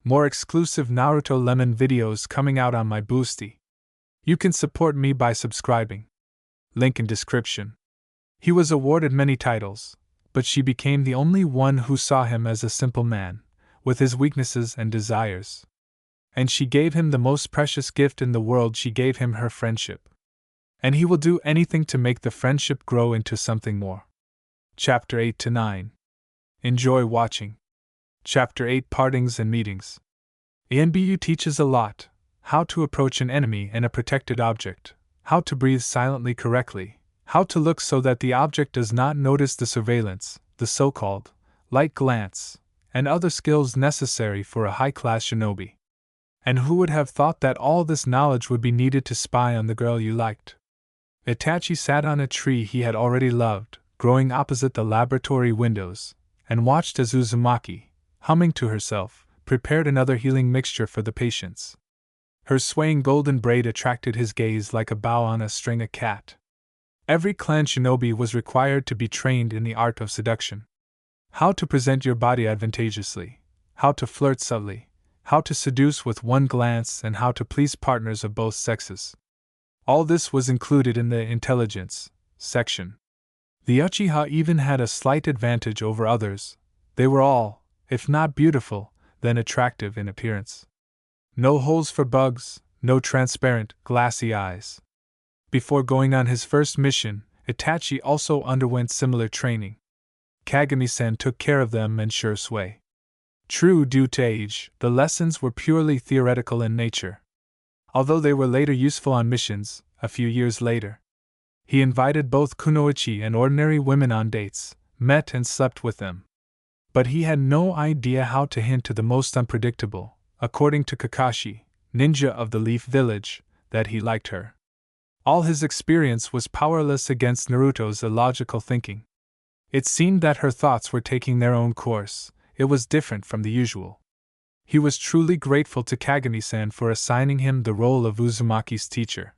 More exclusive Naruto Lemon videos coming out on my Boosty. You can support me by subscribing. Link in description. He was awarded many titles, but she became the only one who saw him as a simple man, with his weaknesses and desires. And she gave him the most precious gift in the world. She gave him her friendship. And he will do anything to make the friendship grow into something more. Chapter 8 to 9. Enjoy watching. Chapter 8 Partings and Meetings. ENBU teaches a lot: how to approach an enemy and a protected object, how to breathe silently correctly, how to look so that the object does not notice the surveillance, the so-called light glance, and other skills necessary for a high-class shinobi. And who would have thought that all this knowledge would be needed to spy on the girl you liked? Itachi sat on a tree he had already loved, growing opposite the laboratory windows, and watched as Uzumaki, humming to herself, prepared another healing mixture for the patients. Her swaying golden braid attracted his gaze like a bow on a string. A cat. Every clan shinobi was required to be trained in the art of seduction. How to present your body advantageously, how to flirt subtly, how to seduce with one glance, and how to please partners of both sexes. All this was included in the intelligence section. The Uchiha even had a slight advantage over others. They were all, if not beautiful, then attractive in appearance. No holes for bugs, no transparent, glassy eyes. Before going on his first mission, Itachi also underwent similar training. Kagami-san took care of them in sure way. True, due to age, the lessons were purely theoretical in nature. Although they were later useful on missions, a few years later. He invited both kunoichi and ordinary women on dates, met and slept with them. But he had no idea how to hint to the most unpredictable, according to Kakashi, ninja of the Leaf Village, that he liked her. All his experience was powerless against Naruto's illogical thinking. It seemed that her thoughts were taking their own course. It was different from the usual. He was truly grateful to Kagami-san for assigning him the role of Uzumaki's teacher.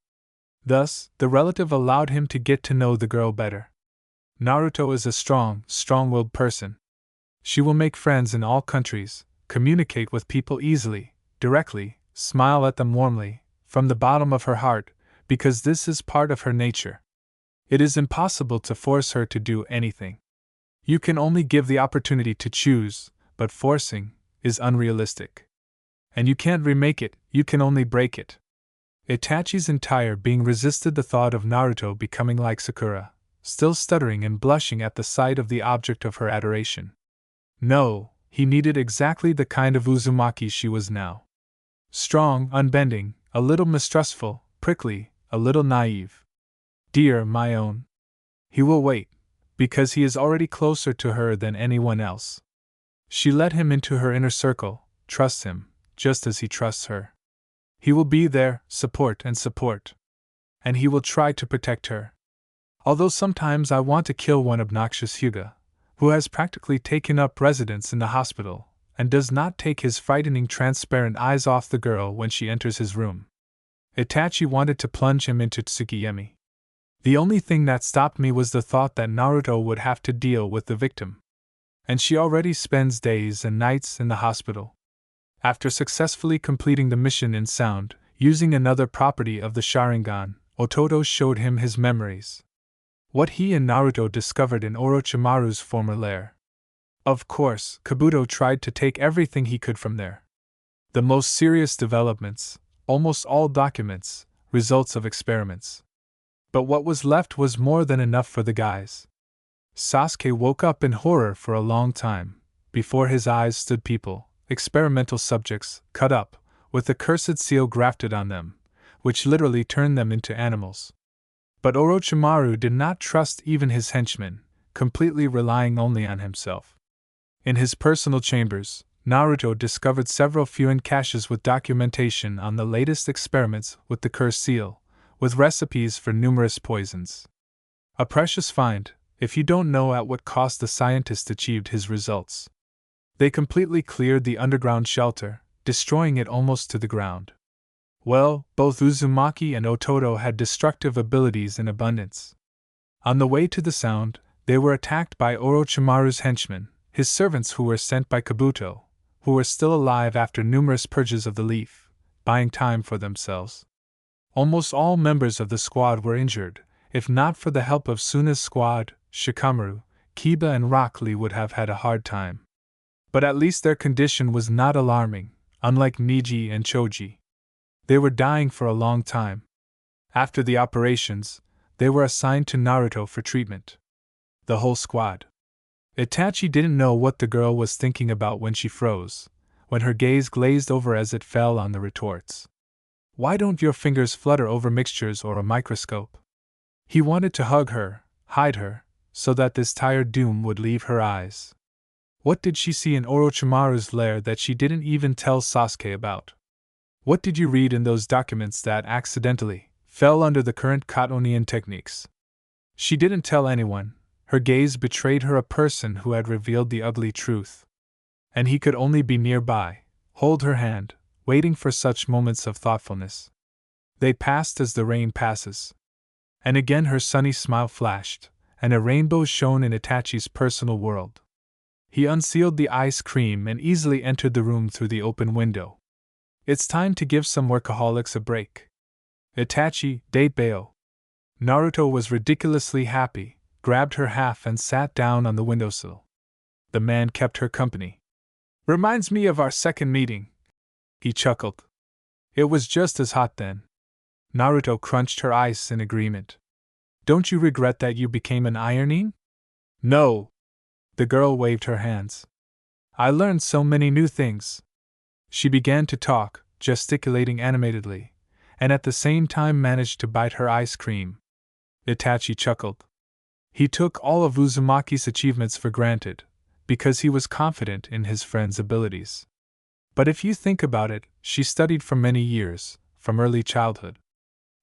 Thus, the relative allowed him to get to know the girl better. Naruto is a strong-willed person. She will make friends in all countries, communicate with people easily, directly, smile at them warmly, from the bottom of her heart, because this is part of her nature. It is impossible to force her to do anything. You can only give the opportunity to choose, but forcing is unrealistic. And you can't remake it, you can only break it. Itachi's entire being resisted the thought of Naruto becoming like Sakura, still stuttering and blushing at the sight of the object of her adoration. No, he needed exactly the kind of Uzumaki she was now. Strong, unbending, a little mistrustful, prickly, a little naive. Dear my own. He will wait, because he is already closer to her than anyone else. She let him into her inner circle, trusts him, just as he trusts her. He will be there, support. And he will try to protect her. Although sometimes I want to kill one obnoxious Hyuga, who has practically taken up residence in the hospital, and does not take his frightening transparent eyes off the girl when she enters his room. Itachi wanted to plunge him into Tsukiyami. The only thing that stopped me was the thought that Naruto would have to deal with the victim. And she already spends days and nights in the hospital. After successfully completing the mission in sound, using another property of the Sharingan, Ototo showed him his memories. What he and Naruto discovered in Orochimaru's former lair. Of course, Kabuto tried to take everything he could from there. The most serious developments, almost all documents, results of experiments. But what was left was more than enough for the guys. Sasuke woke up in horror for a long time. Before his eyes stood people, experimental subjects, cut up, with the cursed seal grafted on them, which literally turned them into animals. But Orochimaru did not trust even his henchmen, completely relying only on himself. In his personal chambers, Naruto discovered several Fuin caches with documentation on the latest experiments with the cursed seal, with recipes for numerous poisons. A precious find, if you don't know at what cost the scientist achieved his results. They completely cleared the underground shelter, destroying it almost to the ground. Well, both Uzumaki and Ototo had destructive abilities in abundance. On the way to the sound, they were attacked by Orochimaru's henchmen, his servants who were sent by Kabuto, who were still alive after numerous purges of the leaf, buying time for themselves. Almost all members of the squad were injured. If not for the help of Suna's squad, Shikamaru, Kiba, and Rock Lee would have had a hard time. But at least their condition was not alarming, unlike Niji and Choji. They were dying for a long time. After the operations, they were assigned to Naruto for treatment. The whole squad. Itachi didn't know what the girl was thinking about when she froze, when her gaze glazed over as it fell on the retorts. Why don't your fingers flutter over mixtures or a microscope? He wanted to hug her, hide her, so that this tired doom would leave her eyes. What did she see in Orochimaru's lair that she didn't even tell Sasuke about? What did you read in those documents that accidentally fell under the current Katonian techniques? She didn't tell anyone. Her gaze betrayed her, a person who had revealed the ugly truth. And he could only be nearby, hold her hand, waiting for such moments of thoughtfulness. They passed as the rain passes. And again her sunny smile flashed, and a rainbow shone in Itachi's personal world. He unsealed the ice cream and easily entered the room through the open window. It's time to give some workaholics a break. Itachi, Datebao. Naruto was ridiculously happy, grabbed her half and sat down on the windowsill. The man kept her company. Reminds me of our second meeting. He chuckled. It was just as hot then. Naruto crunched her ice in agreement. Don't you regret that you became an ironing? No. The girl waved her hands. I learned so many new things. She began to talk, gesticulating animatedly, and at the same time managed to bite her ice cream. Itachi chuckled. He took all of Uzumaki's achievements for granted, because he was confident in his friend's abilities. But if you think about it, she studied for many years, from early childhood.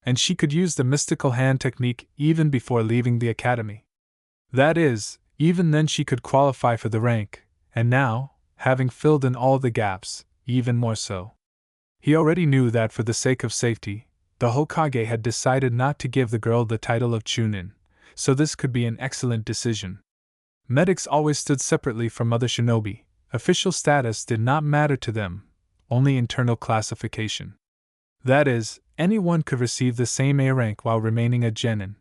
And she could use the mystical hand technique even before leaving the academy. That is, even then she could qualify for the rank, and now, having filled in all the gaps, even more so. He already knew that for the sake of safety, the Hokage had decided not to give the girl the title of Chunin, so this could be an excellent decision. Medics always stood separately from other shinobi. Official status did not matter to them, only internal classification. That is, anyone could receive the same A rank while remaining a genin.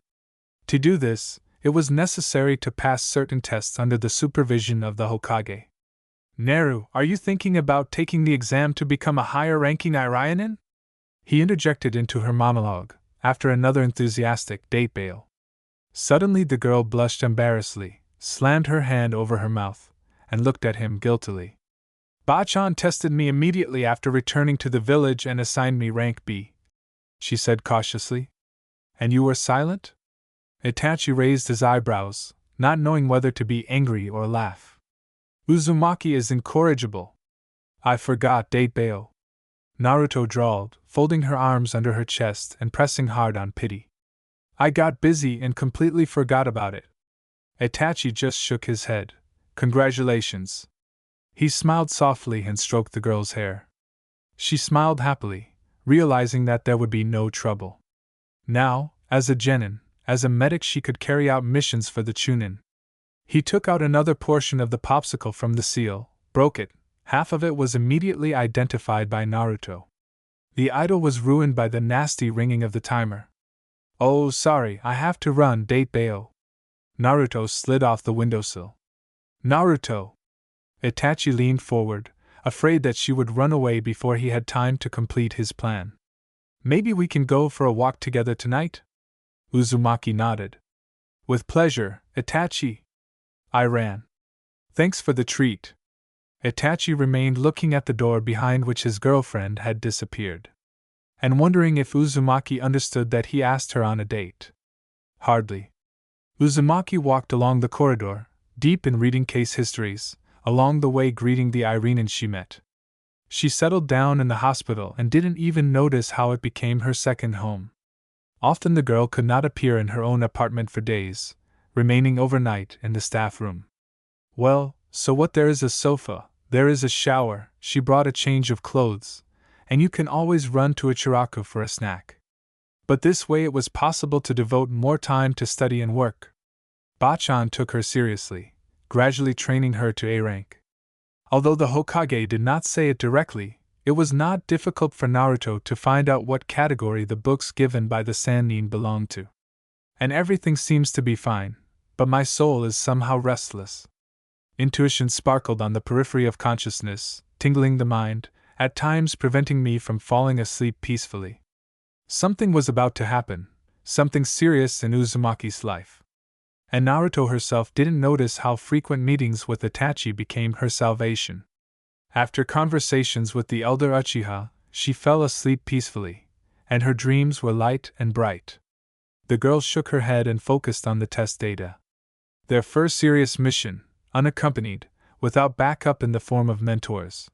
To do this, it was necessary to pass certain tests under the supervision of the Hokage. Naru, are you thinking about taking the exam to become a higher-ranking Irionin? He interjected into her monologue, after another enthusiastic Datebao. Suddenly the girl blushed embarrassedly, slammed her hand over her mouth, and looked at him guiltily. Bachan tested me immediately after returning to the village and assigned me rank B, she said cautiously. And you were silent? Itachi raised his eyebrows, not knowing whether to be angry or laugh. Uzumaki is incorrigible. I forgot, Datebao. Naruto drawled, folding her arms under her chest and pressing hard on pity. I got busy and completely forgot about it. Itachi just shook his head. Congratulations. He smiled softly and stroked the girl's hair. She smiled happily, realizing that there would be no trouble. Now, as a genin, as a medic, she could carry out missions for the Chunin. He took out another portion of the popsicle from the seal, broke it. Half of it was immediately identified by Naruto. The idol was ruined by the nasty ringing of the timer. Oh, sorry, I have to run, Datebao. Naruto slid off the windowsill. Naruto! Itachi leaned forward, afraid that she would run away before he had time to complete his plan. Maybe we can go for a walk together tonight? Uzumaki nodded. With pleasure, Itachi. I ran. Thanks for the treat. Itachi remained looking at the door behind which his girlfriend had disappeared, and wondering if Uzumaki understood that he asked her on a date. Hardly. Uzumaki walked along the corridor, deep in reading case histories, along the way greeting the Irenen she met. She settled down in the hospital and didn't even notice how it became her second home. Often the girl could not appear in her own apartment for days, remaining overnight in the staff room. Well, so what? There is a sofa, there is a shower, she brought a change of clothes, and you can always run to a Chiraku for a snack. But this way it was possible to devote more time to study and work. Bachan took her seriously, gradually training her to A rank. Although the Hokage did not say it directly, it was not difficult for Naruto to find out what category the books given by the Sannin belonged to. And everything seems to be fine, but my soul is somehow restless. Intuition sparkled on the periphery of consciousness, tingling the mind, at times preventing me from falling asleep peacefully. Something was about to happen, something serious in Uzumaki's life. And Naruto herself didn't notice how frequent meetings with Itachi became her salvation. After conversations with the elder Uchiha, she fell asleep peacefully, and her dreams were light and bright. The girl shook her head and focused on the test data. Their first serious mission, unaccompanied, without backup in the form of mentors.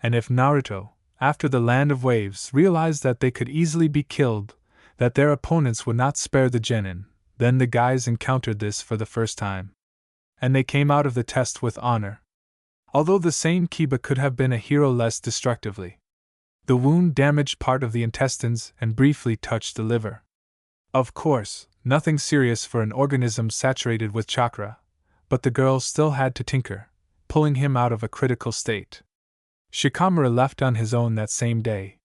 And if Naruto, after the Land of Waves, realized that they could easily be killed, that their opponents would not spare the genin, then the guys encountered this for the first time. And they came out of the test with honor. Although the same Kiba could have been a hero less destructively. The wound damaged part of the intestines and briefly touched the liver. Of course, nothing serious for an organism saturated with chakra, but the girl still had to tinker, pulling him out of a critical state. Shikamaru left on his own that same day.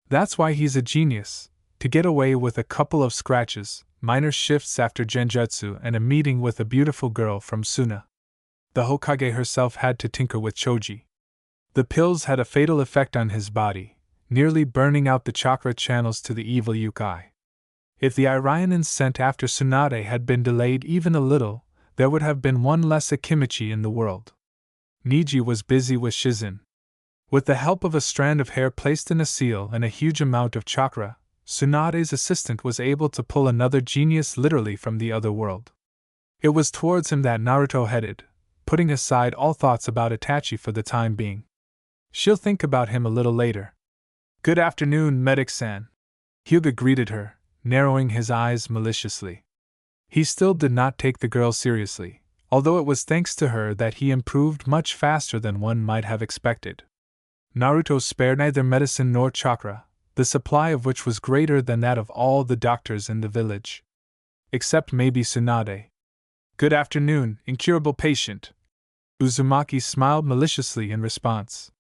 That's why he's a genius, to get away with a couple of scratches, minor shifts after genjutsu and a meeting with a beautiful girl from Suna. The Hokage herself had to tinker with Choji. The pills had a fatal effect on his body, nearly burning out the chakra channels to the evil Yukai. If the Irionans sent after Tsunade had been delayed even a little, there would have been one less Akimichi in the world. Niji was busy with Shizen. With the help of a strand of hair placed in a seal and a huge amount of chakra, Tsunade's assistant was able to pull another genius literally from the other world. It was towards him that Naruto headed, putting aside all thoughts about Itachi for the time being. She'll think about him a little later. Good afternoon, Medic-san. Hyuga greeted her, narrowing his eyes maliciously. He still did not take the girl seriously, although it was thanks to her that he improved much faster than one might have expected. Naruto spared neither medicine nor chakra, the supply of which was greater than that of all the doctors in the village. Except maybe Tsunade. Good afternoon, incurable patient. Uzumaki smiled maliciously in response.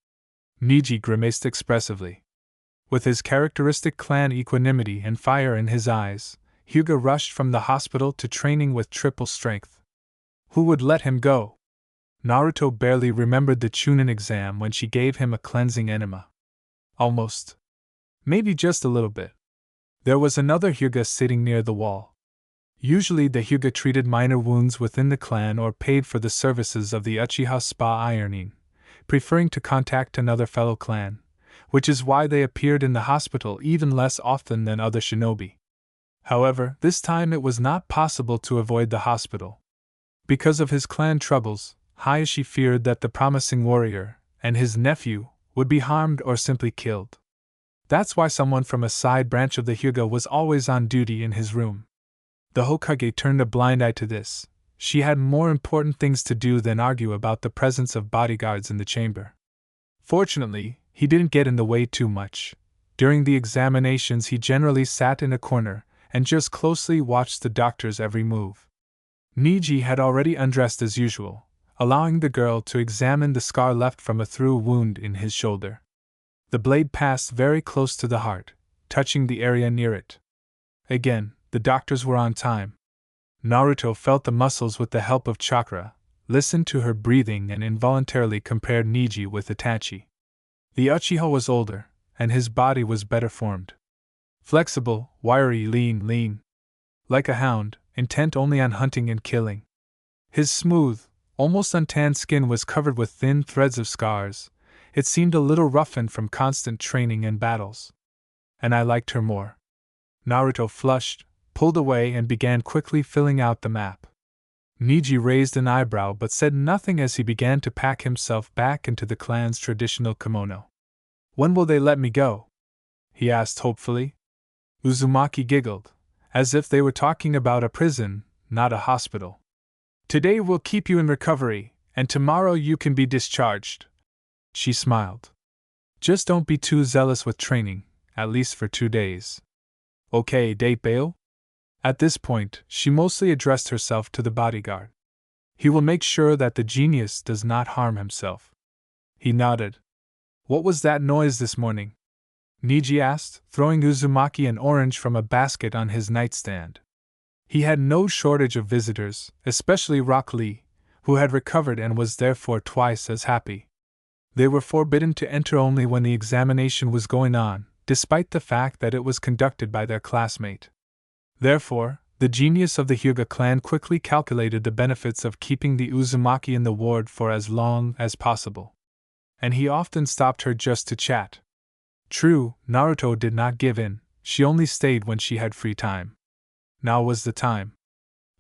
Niji grimaced expressively. With his characteristic clan equanimity and fire in his eyes, Hyuga rushed from the hospital to training with triple strength. Who would let him go? Naruto barely remembered the Chunin exam when she gave him a cleansing enema. Almost. Maybe just a little bit. There was another Hyuga sitting near the wall. Usually the Hyuga treated minor wounds within the clan or paid for the services of the Uchiha spa ironing, preferring to contact another fellow clan, which is why they appeared in the hospital even less often than other shinobi. However, this time it was not possible to avoid the hospital. Because of his clan troubles, Hayashi feared that the promising warrior and his nephew would be harmed or simply killed. That's why someone from a side branch of the Hyuga was always on duty in his room. The Hokage turned a blind eye to this. She had more important things to do than argue about the presence of bodyguards in the chamber. Fortunately, he didn't get in the way too much. During the examinations he generally sat in a corner and just closely watched the doctor's every move. Niji had already undressed as usual, allowing the girl to examine the scar left from a through wound in his shoulder. The blade passed very close to the heart, touching the area near it. Again, the doctors were on time. Naruto felt the muscles with the help of chakra, listened to her breathing and involuntarily compared Niji with Itachi. The Uchiha was older, and his body was better formed. Flexible, wiry, lean. Like a hound, intent only on hunting and killing. His smooth, almost untanned skin was covered with thin threads of scars. It seemed a little roughened from constant training and battles. And I liked her more. Naruto flushed, pulled away and began quickly filling out the map. Niji raised an eyebrow but said nothing as he began to pack himself back into the clan's traditional kimono. When will they let me go? He asked hopefully. Uzumaki giggled, as if they were talking about a prison, not a hospital. Today we'll keep you in recovery, and tomorrow you can be discharged. She smiled. Just don't be too zealous with training, at least for 2 days. Okay, date bail? At this point, she mostly addressed herself to the bodyguard. He will make sure that the genius does not harm himself. He nodded. What was that noise this morning? Niji asked, throwing Uzumaki an orange from a basket on his nightstand. He had no shortage of visitors, especially Rock Lee, who had recovered and was therefore twice as happy. They were forbidden to enter only when the examination was going on, despite the fact that it was conducted by their classmate. Therefore, the genius of the Hyuga clan quickly calculated the benefits of keeping the Uzumaki in the ward for as long as possible. And he often stopped her just to chat. True, Naruto did not give in, she only stayed when she had free time. Now was the time.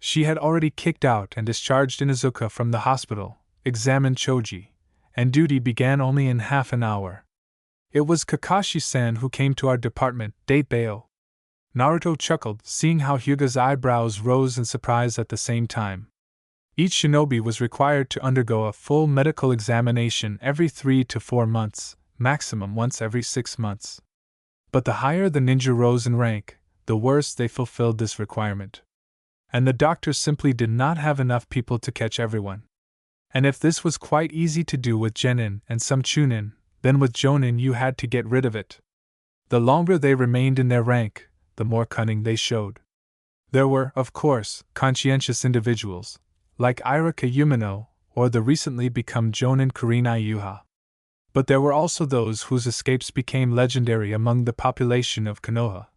She had already kicked out and discharged Inuzuka from the hospital, examined Choji, and duty began only in half an hour. It was Kakashi-san who came to our department, Datebao. Naruto chuckled, seeing how Hyuga's eyebrows rose in surprise at the same time. Each shinobi was required to undergo a full medical examination every 3 to 4 months, maximum once every 6 months. But the higher the ninja rose in rank, the worse they fulfilled this requirement. And the doctors simply did not have enough people to catch everyone. And if this was quite easy to do with genin and some chunin, then with jonin you had to get rid of it. The longer they remained in their rank, the more cunning they showed. There were, of course, conscientious individuals, like Iraka Yumino or the recently become jonin Kurinai Yuha. But there were also those whose escapes became legendary among the population of Konoha.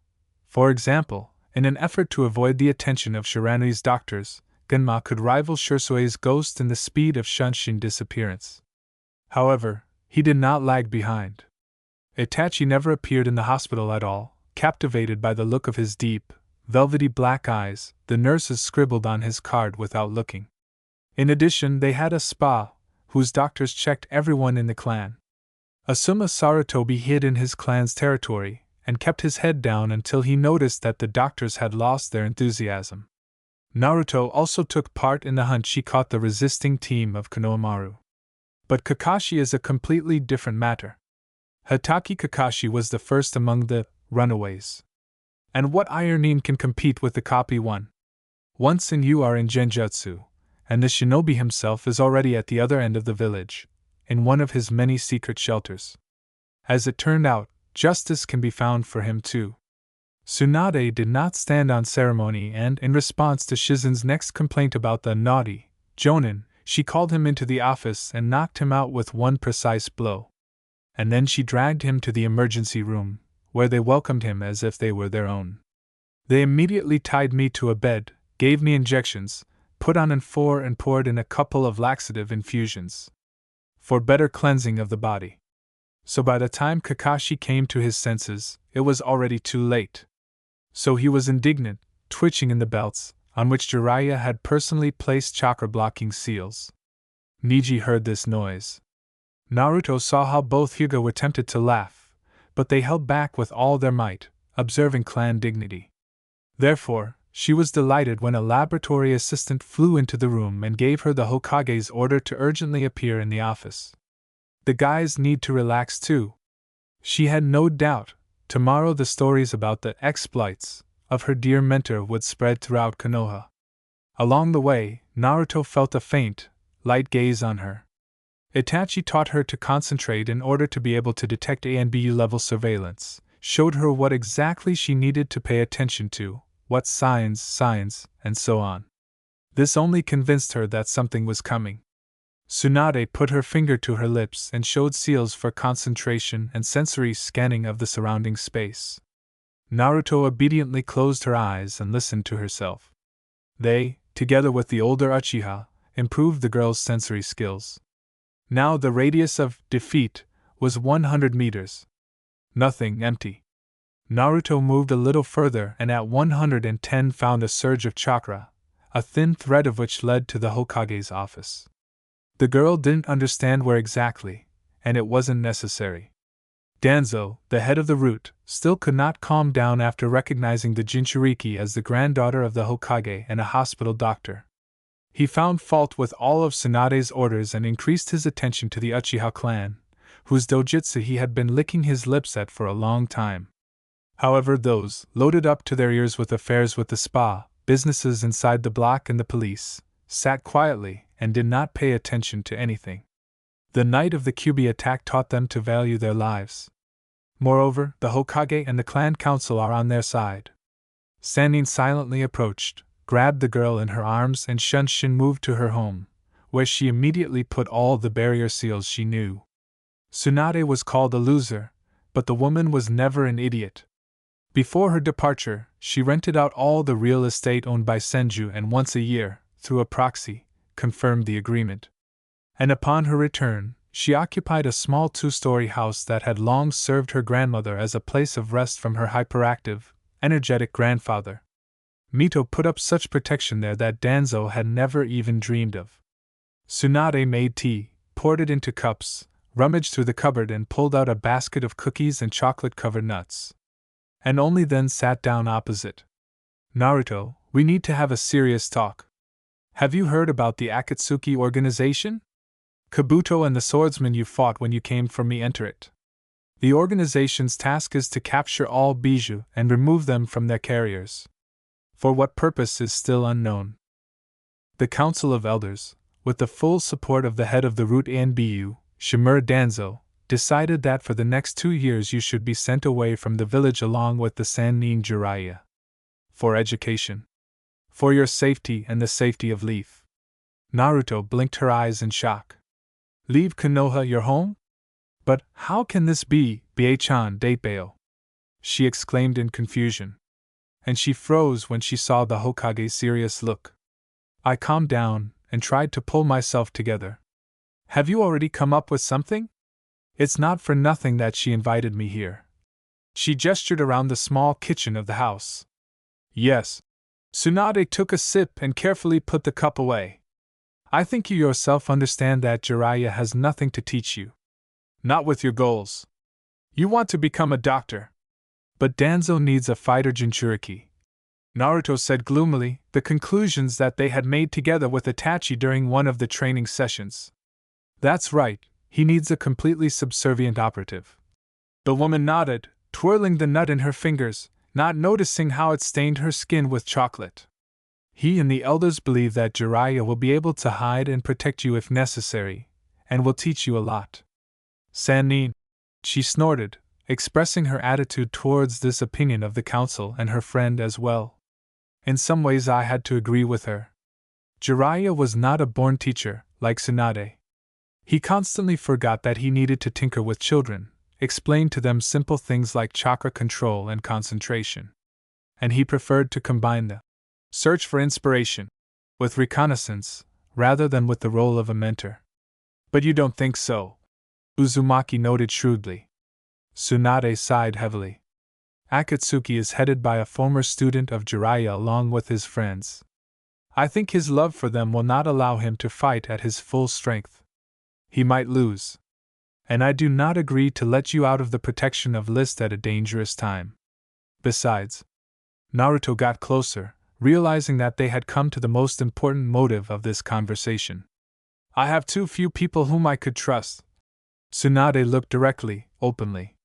For example, in an effort to avoid the attention of Shiranui's doctors, Genma could rival Shursue's ghost in the speed of Shunshin disappearance. However, he did not lag behind. Itachi never appeared in the hospital at all. Captivated by the look of his deep, velvety black eyes, the nurses scribbled on his card without looking. In addition, they had a spa, whose doctors checked everyone in the clan. Asuma Sarutobi hid in his clan's territory, and kept his head down until he noticed that the doctors had lost their enthusiasm. Naruto also took part in the hunt. She caught the resisting team of Konohamaru. But Kakashi is a completely different matter. Hatake Kakashi was the first among the runaways. And what ironin can compete with the copy one? Once in you are in Genjutsu, and the shinobi himself is already at the other end of the village, in one of his many secret shelters. As it turned out, justice can be found for him too. Tsunade did not stand on ceremony, and in response to Shizen's next complaint about the naughty jonin, she called him into the office and knocked him out with one precise blow. And then she dragged him to the emergency room, where they welcomed him as if they were their own. They immediately tied me to a bed, gave me injections, put on N4 and poured in a couple of laxative infusions for better cleansing of the body. So by the time Kakashi came to his senses, it was already too late. So he was indignant, twitching in the belts, on which Jiraiya had personally placed chakra-blocking seals. Niji heard this noise. Naruto saw how both Hyuga were tempted to laugh, but they held back with all their might, observing clan dignity. Therefore, she was delighted when a laboratory assistant flew into the room and gave her the Hokage's order to urgently appear in the office. The guys need to relax too. She had no doubt, tomorrow the stories about the exploits of her dear mentor would spread throughout Konoha. Along the way, Naruto felt a faint, light gaze on her. Itachi taught her to concentrate in order to be able to detect A and B level surveillance, showed her what exactly she needed to pay attention to, what signs, and so on. This only convinced her that something was coming. Tsunade put her finger to her lips and showed seals for concentration and sensory scanning of the surrounding space. Naruto obediently closed her eyes and listened to herself. They, together with the older Uchiha, improved the girl's sensory skills. Now the radius of defeat was 100 meters. Nothing, empty. Naruto moved a little further and at 110 found a surge of chakra, a thin thread of which led to the Hokage's office. The girl didn't understand where exactly, and it wasn't necessary. Danzo, the head of the root, still could not calm down after recognizing the Jinchuriki as the granddaughter of the Hokage and a hospital doctor. He found fault with all of Tsunade's orders and increased his attention to the Uchiha clan, whose dojutsu he had been licking his lips at for a long time. However, those, loaded up to their ears with affairs with the spa, businesses inside the block and the police, sat quietly and did not pay attention to anything. The night of the Kyubi attack taught them to value their lives. Moreover, the Hokage and the clan council are on their side. Sannin silently approached, grabbed the girl in her arms, and Shunshin moved to her home, where she immediately put all the barrier seals she knew. Tsunade was called a loser, but the woman was never an idiot. Before her departure, she rented out all the real estate owned by Senju and once a year, through a proxy, confirmed the agreement. And upon her return, she occupied a small 2-story house that had long served her grandmother as a place of rest from her hyperactive, energetic grandfather. Mito put up such protection there that Danzo had never even dreamed of. Tsunade made tea, poured it into cups, rummaged through the cupboard and pulled out a basket of cookies and chocolate-covered nuts. And only then sat down opposite. Naruto, we need to have a serious talk. Have you heard about the Akatsuki organization? Kabuto and the swordsman you fought when you came for me enter it. The organization's task is to capture all bijou and remove them from their carriers. For what purpose is still unknown. The Council of Elders, with the full support of the head of the Root Anbu, Shimura Danzo, decided that for the next 2 years you should be sent away from the village along with the Sannin Jiraiya. For education. For your safety and the safety of Leaf. Naruto blinked her eyes in shock. Leave Konoha your home? But how can this be, Bie-chan Datebeo? She exclaimed in confusion. And she froze when she saw the Hokage's serious look. I calmed down and tried to pull myself together. Have you already come up with something? It's not for nothing that she invited me here. She gestured around the small kitchen of the house. Yes. Tsunade took a sip and carefully put the cup away. I think you yourself understand that Jiraiya has nothing to teach you. Not with your goals. You want to become a doctor. But Danzo needs a fighter Jinchuriki. Naruto said gloomily, the conclusions that they had made together with Itachi during one of the training sessions. That's right, he needs a completely subservient operative. The woman nodded, twirling the nut in her fingers, not noticing how it stained her skin with chocolate. He and the elders believe that Jiraiya will be able to hide and protect you if necessary, and will teach you a lot. Sannin, she snorted, expressing her attitude towards this opinion of the council and her friend as well. In some ways I had to agree with her. Jiraiya was not a born teacher, like Tsunade. He constantly forgot that he needed to tinker with children, explain to them simple things like chakra control and concentration. And he preferred to combine the search for inspiration with reconnaissance, rather than with the role of a mentor. But you don't think so? Uzumaki noted shrewdly. Tsunade sighed heavily. Akatsuki is headed by a former student of Jiraiya along with his friends. I think his love for them will not allow him to fight at his full strength. He might lose. And I do not agree to let you out of the protection of List at a dangerous time. Besides, Naruto got closer, realizing that they had come to the most important motive of this conversation. I have too few people whom I could trust. Tsunade looked directly, openly.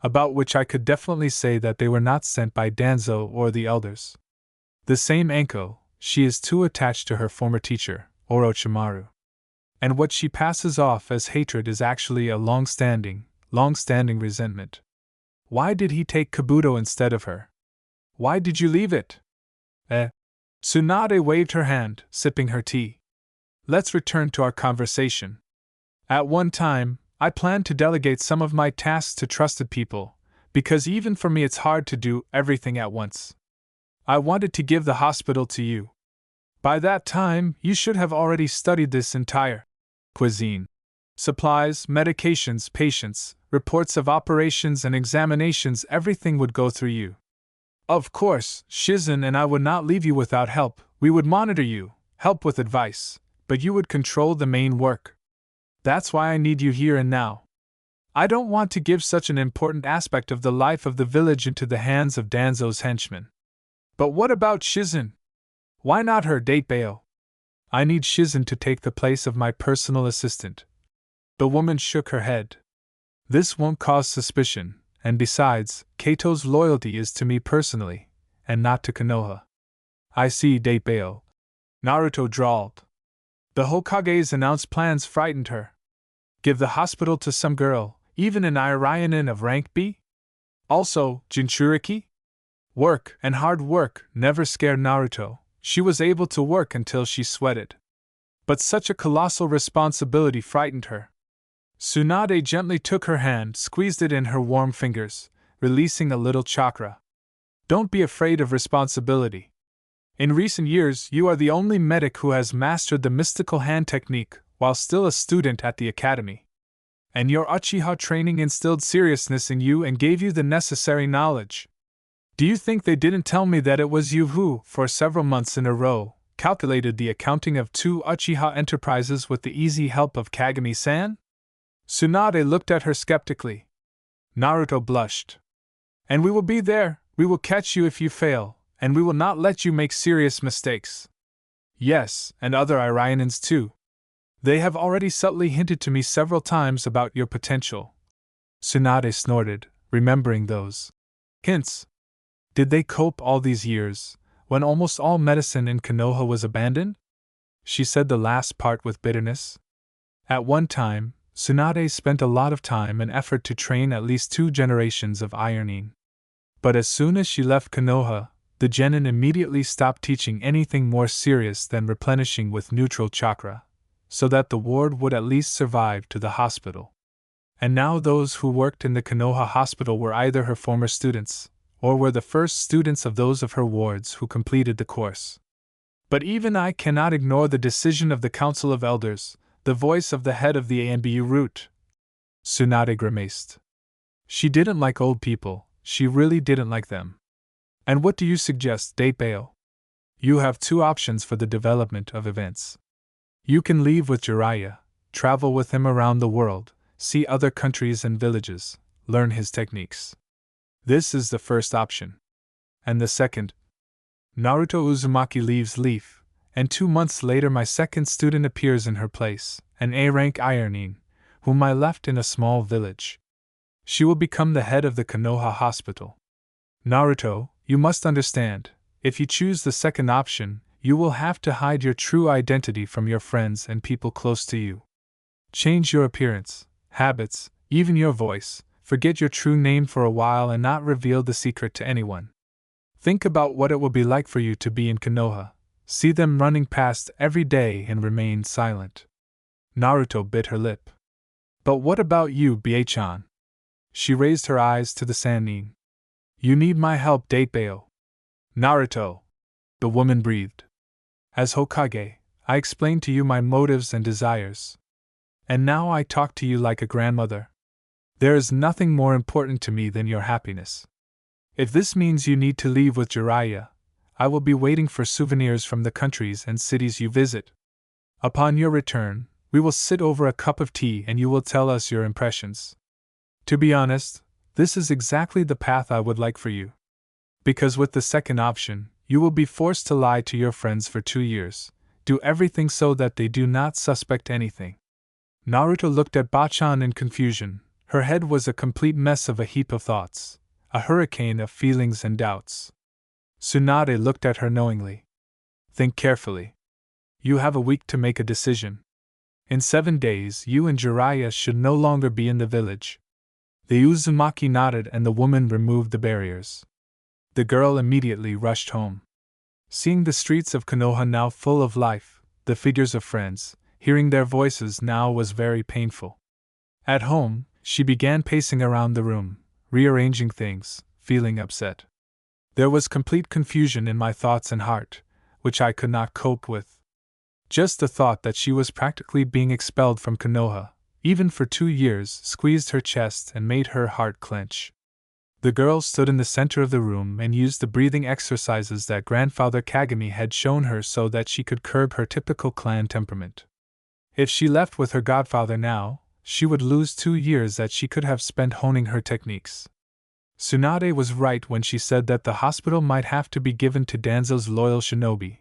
About which I could definitely say that they were not sent by Danzo or the elders. The same Anko, she is too attached to her former teacher, Orochimaru. And what she passes off as hatred is actually a long-standing resentment. Why did he take Kabuto instead of her? Why did you leave it? Tsunade waved her hand, sipping her tea. Let's return to our conversation. At one time, I planned to delegate some of my tasks to trusted people, because even for me it's hard to do everything at once. I wanted to give the hospital to you. By that time, you should have already studied this entire cuisine. Supplies, medications, patients, reports of operations and examinations, everything would go through you. Of course, Shizen and I would not leave you without help. We would monitor you, help with advice, but you would control the main work. That's why I need you here and now. I don't want to give such an important aspect of the life of the village into the hands of Danzo's henchmen. But what about Shizen? Why not her, Datebeo? I need Shizen to take the place of my personal assistant. The woman shook her head. This won't cause suspicion, and besides, Kato's loyalty is to me personally, and not to Konoha. I see, Datebeo. Naruto drawled. The Hokage's announced plans frightened her. Give the hospital to some girl, even an Iranian of rank B? Also, Jinchuriki? Work, and hard work, never scared Naruto. She was able to work until she sweated. But such a colossal responsibility frightened her. Tsunade gently took her hand, squeezed it in her warm fingers, releasing a little chakra. Don't be afraid of responsibility. In recent years, you are the only medic who has mastered the mystical hand technique while still a student at the academy. And your Uchiha training instilled seriousness in you and gave you the necessary knowledge. Do you think they didn't tell me that it was you who, for several months in a row, calculated the accounting of 2 Uchiha enterprises with the easy help of Kagami-san? Tsunade looked at her skeptically. Naruto blushed. And we will be there, we will catch you if you fail, and we will not let you make serious mistakes. Yes, and other Iranians too. They have already subtly hinted to me several times about your potential. Tsunade snorted, remembering those hints. Did they cope all these years, when almost all medicine in Konoha was abandoned? She said the last part with bitterness. At one time, Tsunade spent a lot of time and effort to train at least 2 generations of ironing. But as soon as she left Konoha, the genin immediately stopped teaching anything more serious than replenishing with neutral chakra, so that the ward would at least survive to the hospital. And now those who worked in the Konoha hospital were either her former students, or were the first students of those of her wards who completed the course. But even I cannot ignore the decision of the Council of Elders, the voice of the head of the ANBU route. Tsunade grimaced. She didn't like old people, she really didn't like them. And what do you suggest, Datebao? You have 2 options for the development of events. You can leave with Jiraiya, travel with him around the world, see other countries and villages, learn his techniques. This is the first option. And the second? Naruto Uzumaki leaves Leaf, and 2 months later my second student appears in her place, an A-rank ironing, whom I left in a small village. She will become the head of the Konoha hospital. Naruto, you must understand, if you choose the second option, you will have to hide your true identity from your friends and people close to you. Change your appearance, habits, even your voice. Forget your true name for a while and not reveal the secret to anyone. Think about what it will be like for you to be in Konoha, see them running past every day and remain silent. Naruto bit her lip. But what about you, Bie-chan? She raised her eyes to the Sannin. You need my help, Datebao. Naruto, the woman breathed. As Hokage, I explained to you my motives and desires. And now I talk to you like a grandmother. There is nothing more important to me than your happiness. If this means you need to leave with Jiraiya, I will be waiting for souvenirs from the countries and cities you visit. Upon your return, we will sit over a cup of tea and you will tell us your impressions. To be honest, this is exactly the path I would like for you. Because with the second option, you will be forced to lie to your friends for 2 years, do everything so that they do not suspect anything. Naruto looked at Bachan in confusion. Her head was a complete mess of a heap of thoughts, a hurricane of feelings and doubts. Tsunade looked at her knowingly. Think carefully. You have a week to make a decision. In 7 days, you and Jiraiya should no longer be in the village. The Uzumaki nodded and the woman removed the barriers. The girl immediately rushed home. Seeing the streets of Konoha now full of life, the figures of friends, hearing their voices now was very painful. At home, she began pacing around the room, rearranging things, feeling upset. There was complete confusion in my thoughts and heart, which I could not cope with. Just the thought that she was practically being expelled from Konoha, even for 2 years, squeezed her chest and made her heart clench. The girl stood in the center of the room and used the breathing exercises that Grandfather Kagami had shown her so that she could curb her typical clan temperament. If she left with her godfather now, she would lose 2 years that she could have spent honing her techniques. Tsunade was right when she said that the hospital might have to be given to Danzo's loyal shinobi,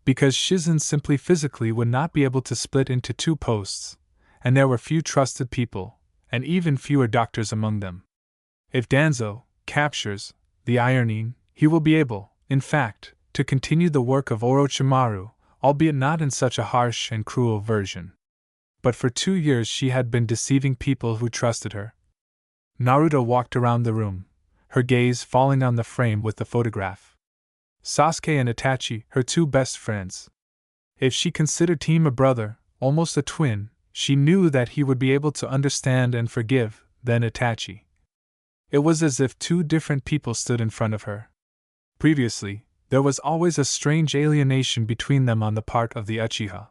because Shizen simply physically would not be able to split into 2 posts, and there were few trusted people, and even fewer doctors among them. If Danzo captures the ironing, he will be able, in fact, to continue the work of Orochimaru, albeit not in such a harsh and cruel version. But for 2 years she had been deceiving people who trusted her. Naruto walked around the room, her gaze falling on the frame with the photograph. Sasuke and Itachi, her two best friends. If she considered him a brother, almost a twin, she knew that he would be able to understand and forgive, then Itachi. It was as if two different people stood in front of her. Previously, there was always a strange alienation between them on the part of the Uchiha.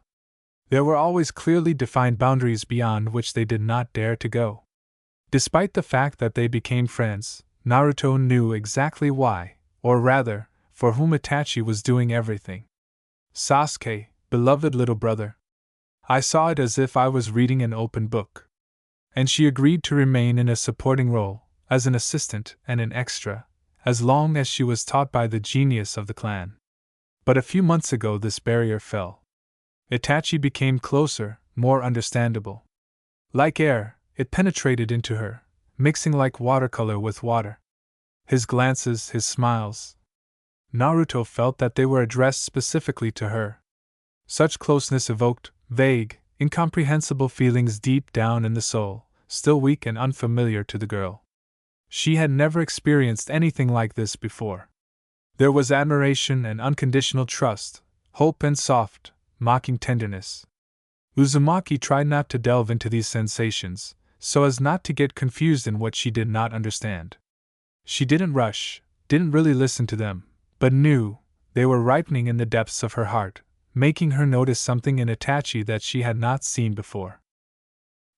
There were always clearly defined boundaries beyond which they did not dare to go. Despite the fact that they became friends, Naruto knew exactly why, or rather, for whom Itachi was doing everything. Sasuke, beloved little brother. I saw it as if I was reading an open book. And she agreed to remain in a supporting role, as an assistant and an extra, as long as she was taught by the genius of the clan. But a few months ago this barrier fell. Itachi became closer, more understandable. Like air, it penetrated into her, mixing like watercolor with water. His glances, his smiles. Naruto felt that they were addressed specifically to her. Such closeness evoked vague, incomprehensible feelings deep down in the soul, still weak and unfamiliar to the girl. She had never experienced anything like this before. There was admiration and unconditional trust, hope and soft, mocking tenderness. Uzumaki tried not to delve into these sensations, so as not to get confused in what she did not understand. She didn't rush, didn't really listen to them, but knew they were ripening in the depths of her heart, making her notice something in Itachi that she had not seen before.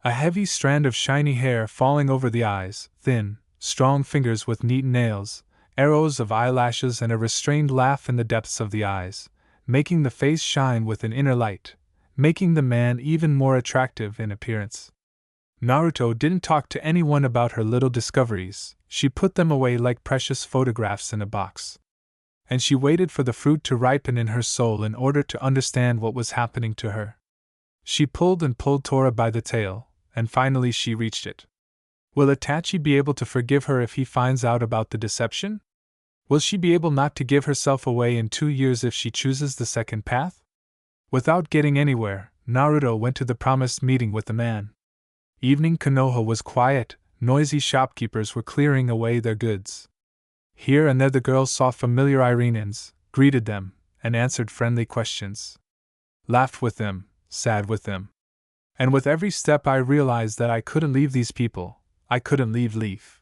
A heavy strand of shiny hair falling over the eyes, thin, strong fingers with neat nails, arrows of eyelashes and a restrained laugh in the depths of the eyes, making the face shine with an inner light, making the man even more attractive in appearance. Naruto didn't talk to anyone about her little discoveries, she put them away like precious photographs in a box. And she waited for the fruit to ripen in her soul in order to understand what was happening to her. She pulled and pulled Tora by the tail, and finally she reached it. Will Itachi be able to forgive her if he finds out about the deception? Will she be able not to give herself away in 2 years if she chooses the second path? Without getting anywhere, Naruto went to the promised meeting with the man. Evening Konoha was quiet, noisy shopkeepers were clearing away their goods. Here and there the girls saw familiar Irenans, greeted them, and answered friendly questions. Laughed with them, sad with them. And with every step I realized that I couldn't leave these people, I couldn't leave Leaf.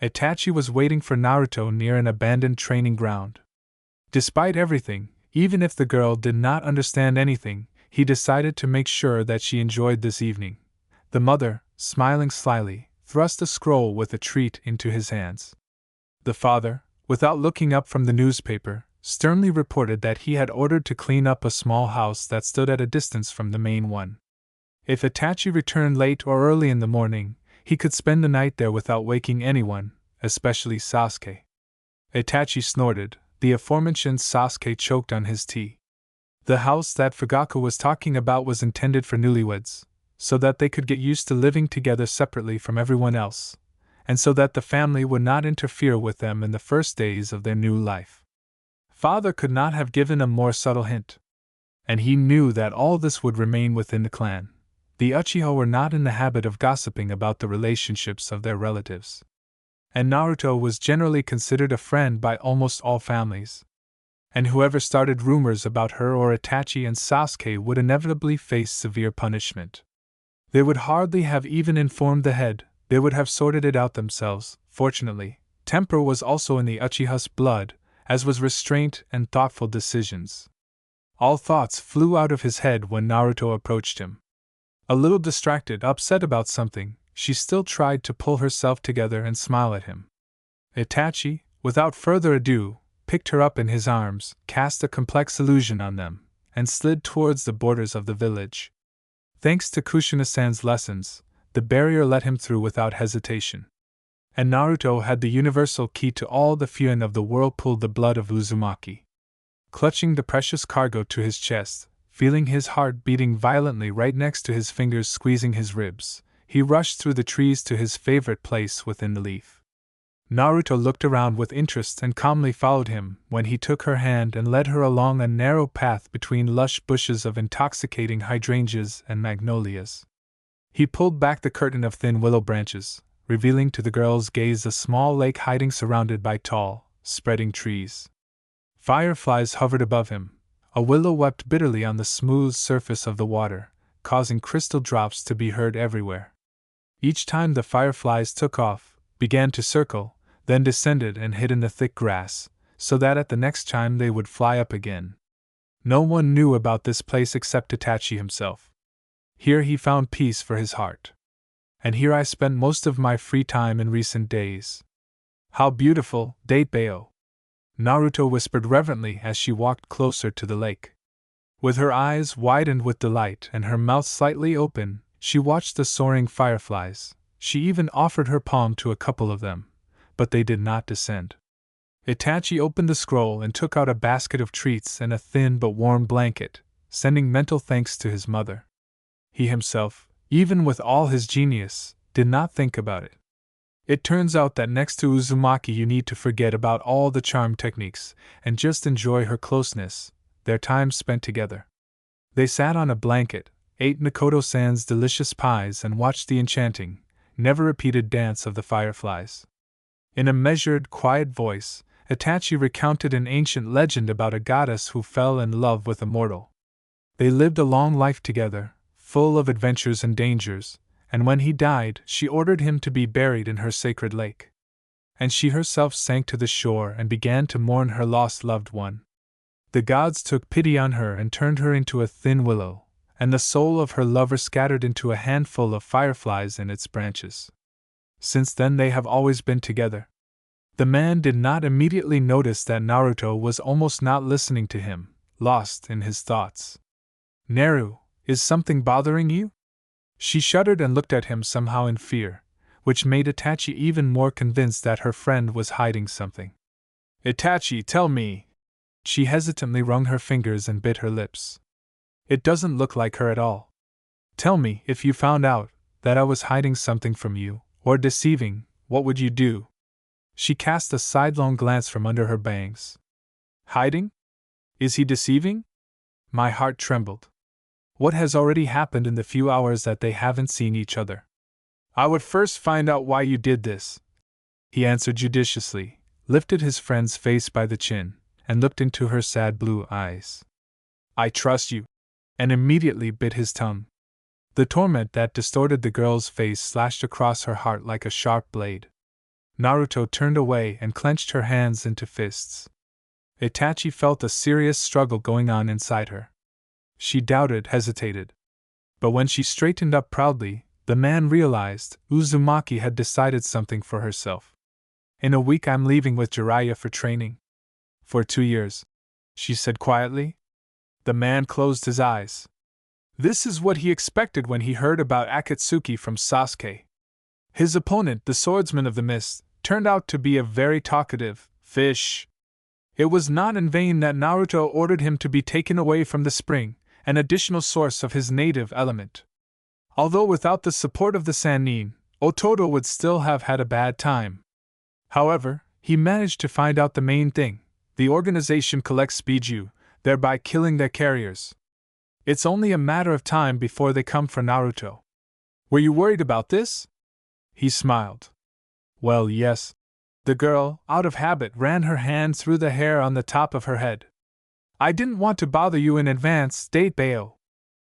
Itachi was waiting for Naruto near an abandoned training ground. Despite everything, even if the girl did not understand anything, he decided to make sure that she enjoyed this evening. The mother, smiling slyly, thrust a scroll with a treat into his hands. The father, without looking up from the newspaper, sternly reported that he had ordered to clean up a small house that stood at a distance from the main one. If Itachi returned late or early in the morning, he could spend the night there without waking anyone, especially Sasuke. Itachi snorted, the aforementioned Sasuke choked on his tea. The house that Fugaku was talking about was intended for newlyweds, so that they could get used to living together separately from everyone else, and so that the family would not interfere with them in the first days of their new life. Father could not have given a more subtle hint. And he knew that all this would remain within the clan. The Uchiha were not in the habit of gossiping about the relationships of their relatives. And Naruto was generally considered a friend by almost all families. And whoever started rumors about her or Itachi and Sasuke would inevitably face severe punishment. They would hardly have even informed the head, they would have sorted it out themselves. Fortunately, temper was also in the Uchiha's blood, as was restraint and thoughtful decisions. All thoughts flew out of his head when Naruto approached him. A little distracted, upset about something, she still tried to pull herself together and smile at him. Itachi, without further ado, picked her up in his arms, cast a complex illusion on them, and slid towards the borders of the village. Thanks to Kushina-san's lessons, the barrier let him through without hesitation. And Naruto had the universal key to all the fuin of the whirlpool, the blood of Uzumaki. Clutching the precious cargo to his chest, feeling his heart beating violently right next to his fingers squeezing his ribs, he rushed through the trees to his favorite place within the leaf. Naruto looked around with interest and calmly followed him when he took her hand and led her along a narrow path between lush bushes of intoxicating hydrangeas and magnolias. He pulled back the curtain of thin willow branches, revealing to the girl's gaze a small lake hiding surrounded by tall, spreading trees. Fireflies hovered above him. A willow wept bitterly on the smooth surface of the water, causing crystal drops to be heard everywhere. Each time the fireflies took off, began to circle, then descended and hid in the thick grass, so that at the next time they would fly up again. No one knew about this place except Itachi himself. Here he found peace for his heart. And here I spent most of my free time in recent days. How beautiful, Datebao! Naruto whispered reverently as she walked closer to the lake. With her eyes widened with delight and her mouth slightly open, she watched the soaring fireflies. She even offered her palm to a couple of them, but they did not descend. Itachi opened the scroll and took out a basket of treats and a thin but warm blanket, sending mental thanks to his mother. He himself, even with all his genius, did not think about it. It turns out that next to Uzumaki you need to forget about all the charm techniques and just enjoy her closeness, their time spent together. They sat on a blanket, ate Mikoto-san's delicious pies and watched the enchanting, never-repeated dance of the fireflies. In a measured, quiet voice, Itachi recounted an ancient legend about a goddess who fell in love with a mortal. They lived a long life together, full of adventures and dangers, and when he died, she ordered him to be buried in her sacred lake. And she herself sank to the shore and began to mourn her lost loved one. The gods took pity on her and turned her into a thin willow, and the soul of her lover scattered into a handful of fireflies in its branches. Since then they have always been together. The man did not immediately notice that Naruto was almost not listening to him, lost in his thoughts. "Naru, is something bothering you?" She shuddered and looked at him somehow in fear, which made Itachi even more convinced that her friend was hiding something. "Itachi, tell me." She hesitantly wrung her fingers and bit her lips. "It doesn't look like her at all. Tell me, if you found out that I was hiding something from you, or deceiving, what would you do?" She cast a sidelong glance from under her bangs. "Hiding? Is he deceiving?" My heart trembled. What has already happened in the few hours that they haven't seen each other? "I would first find out why you did this," he answered judiciously, lifted his friend's face by the chin, and looked into her sad blue eyes. "I trust you," and immediately bit his tongue. The torment that distorted the girl's face slashed across her heart like a sharp blade. Naruto turned away and clenched her hands into fists. Itachi felt a serious struggle going on inside her. She doubted, hesitated. But when she straightened up proudly, the man realized Uzumaki had decided something for herself. "In a week I'm leaving with Jiraiya for training." "For 2 years," she said quietly. The man closed his eyes. This is what he expected when he heard about Akatsuki from Sasuke. His opponent, the swordsman of the mist, turned out to be a very talkative fish. It was not in vain that Naruto ordered him to be taken away from the spring, an additional source of his native element. Although without the support of the Sannin, Ototo would still have had a bad time. However, he managed to find out the main thing: the organization collects Biju, thereby killing their carriers. It's only a matter of time before they come for Naruto. "Were you worried about this?" He smiled. "Well, yes." The girl, out of habit, ran her hand through the hair on the top of her head. "I didn't want to bother you in advance, Datebao."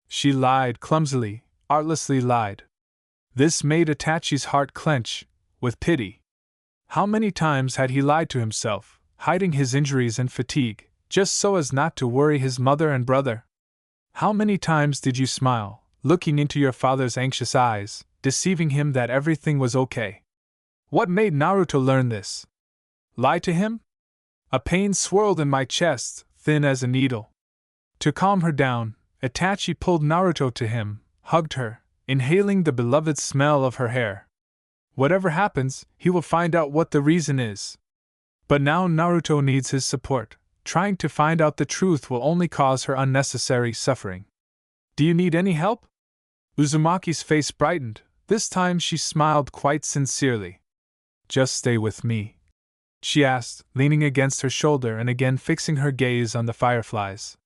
She lied clumsily, artlessly lied. This made Itachi's heart clench, with pity. How many times had he lied to himself, hiding his injuries and fatigue, just so as not to worry his mother and brother? How many times did you smile, looking into your father's anxious eyes, deceiving him that everything was okay? What made Naruto learn this? Lie to him? A pain swirled in my chest, thin as a needle. To calm her down, Itachi pulled Naruto to him, hugged her, inhaling the beloved smell of her hair. Whatever happens, he will find out what the reason is. But now Naruto needs his support. Trying to find out the truth will only cause her unnecessary suffering. "Do you need any help?" Uzumaki's face brightened. This time she smiled quite sincerely. Just stay with me, she asked, leaning against her shoulder and again fixing her gaze on the fireflies.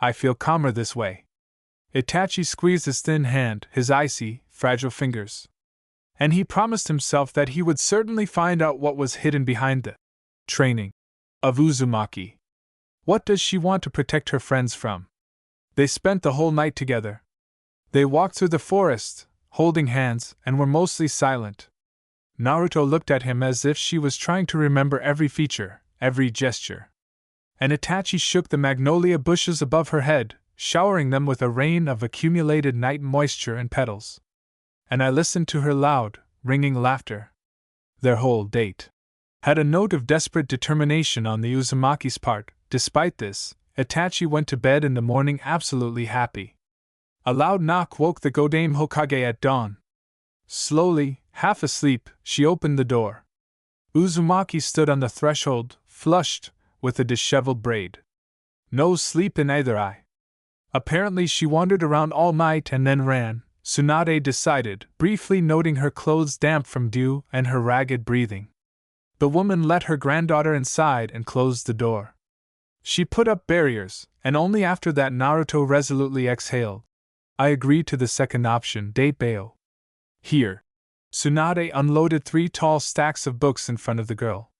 I feel calmer this way. Itachi squeezed his thin hand, his icy, fragile fingers. And he promised himself that he would certainly find out what was hidden behind the training of Uzumaki. What does she want to protect her friends from? They spent the whole night together. They walked through the forest, holding hands, and were mostly silent. Naruto looked at him as if she was trying to remember every feature, every gesture. And Itachi shook the magnolia bushes above her head, showering them with a rain of accumulated night moisture and petals. And I listened to her loud, ringing laughter. Their whole date had a note of desperate determination on the Uzumaki's part. Despite this, Itachi went to bed in the morning absolutely happy. A loud knock woke the Godame Hokage at dawn. Slowly, half asleep, she opened the door. Uzumaki stood on the threshold, flushed, with a disheveled braid. No sleep in either eye. Apparently she wandered around all night and then ran, Tsunade decided, briefly noting her clothes damp from dew and her ragged breathing. The woman let her granddaughter inside and closed the door. She put up barriers, and only after that Naruto resolutely exhaled. I agreed to the second option, date Bayo. Here. Tsunade unloaded 3 tall stacks of books in front of the girl.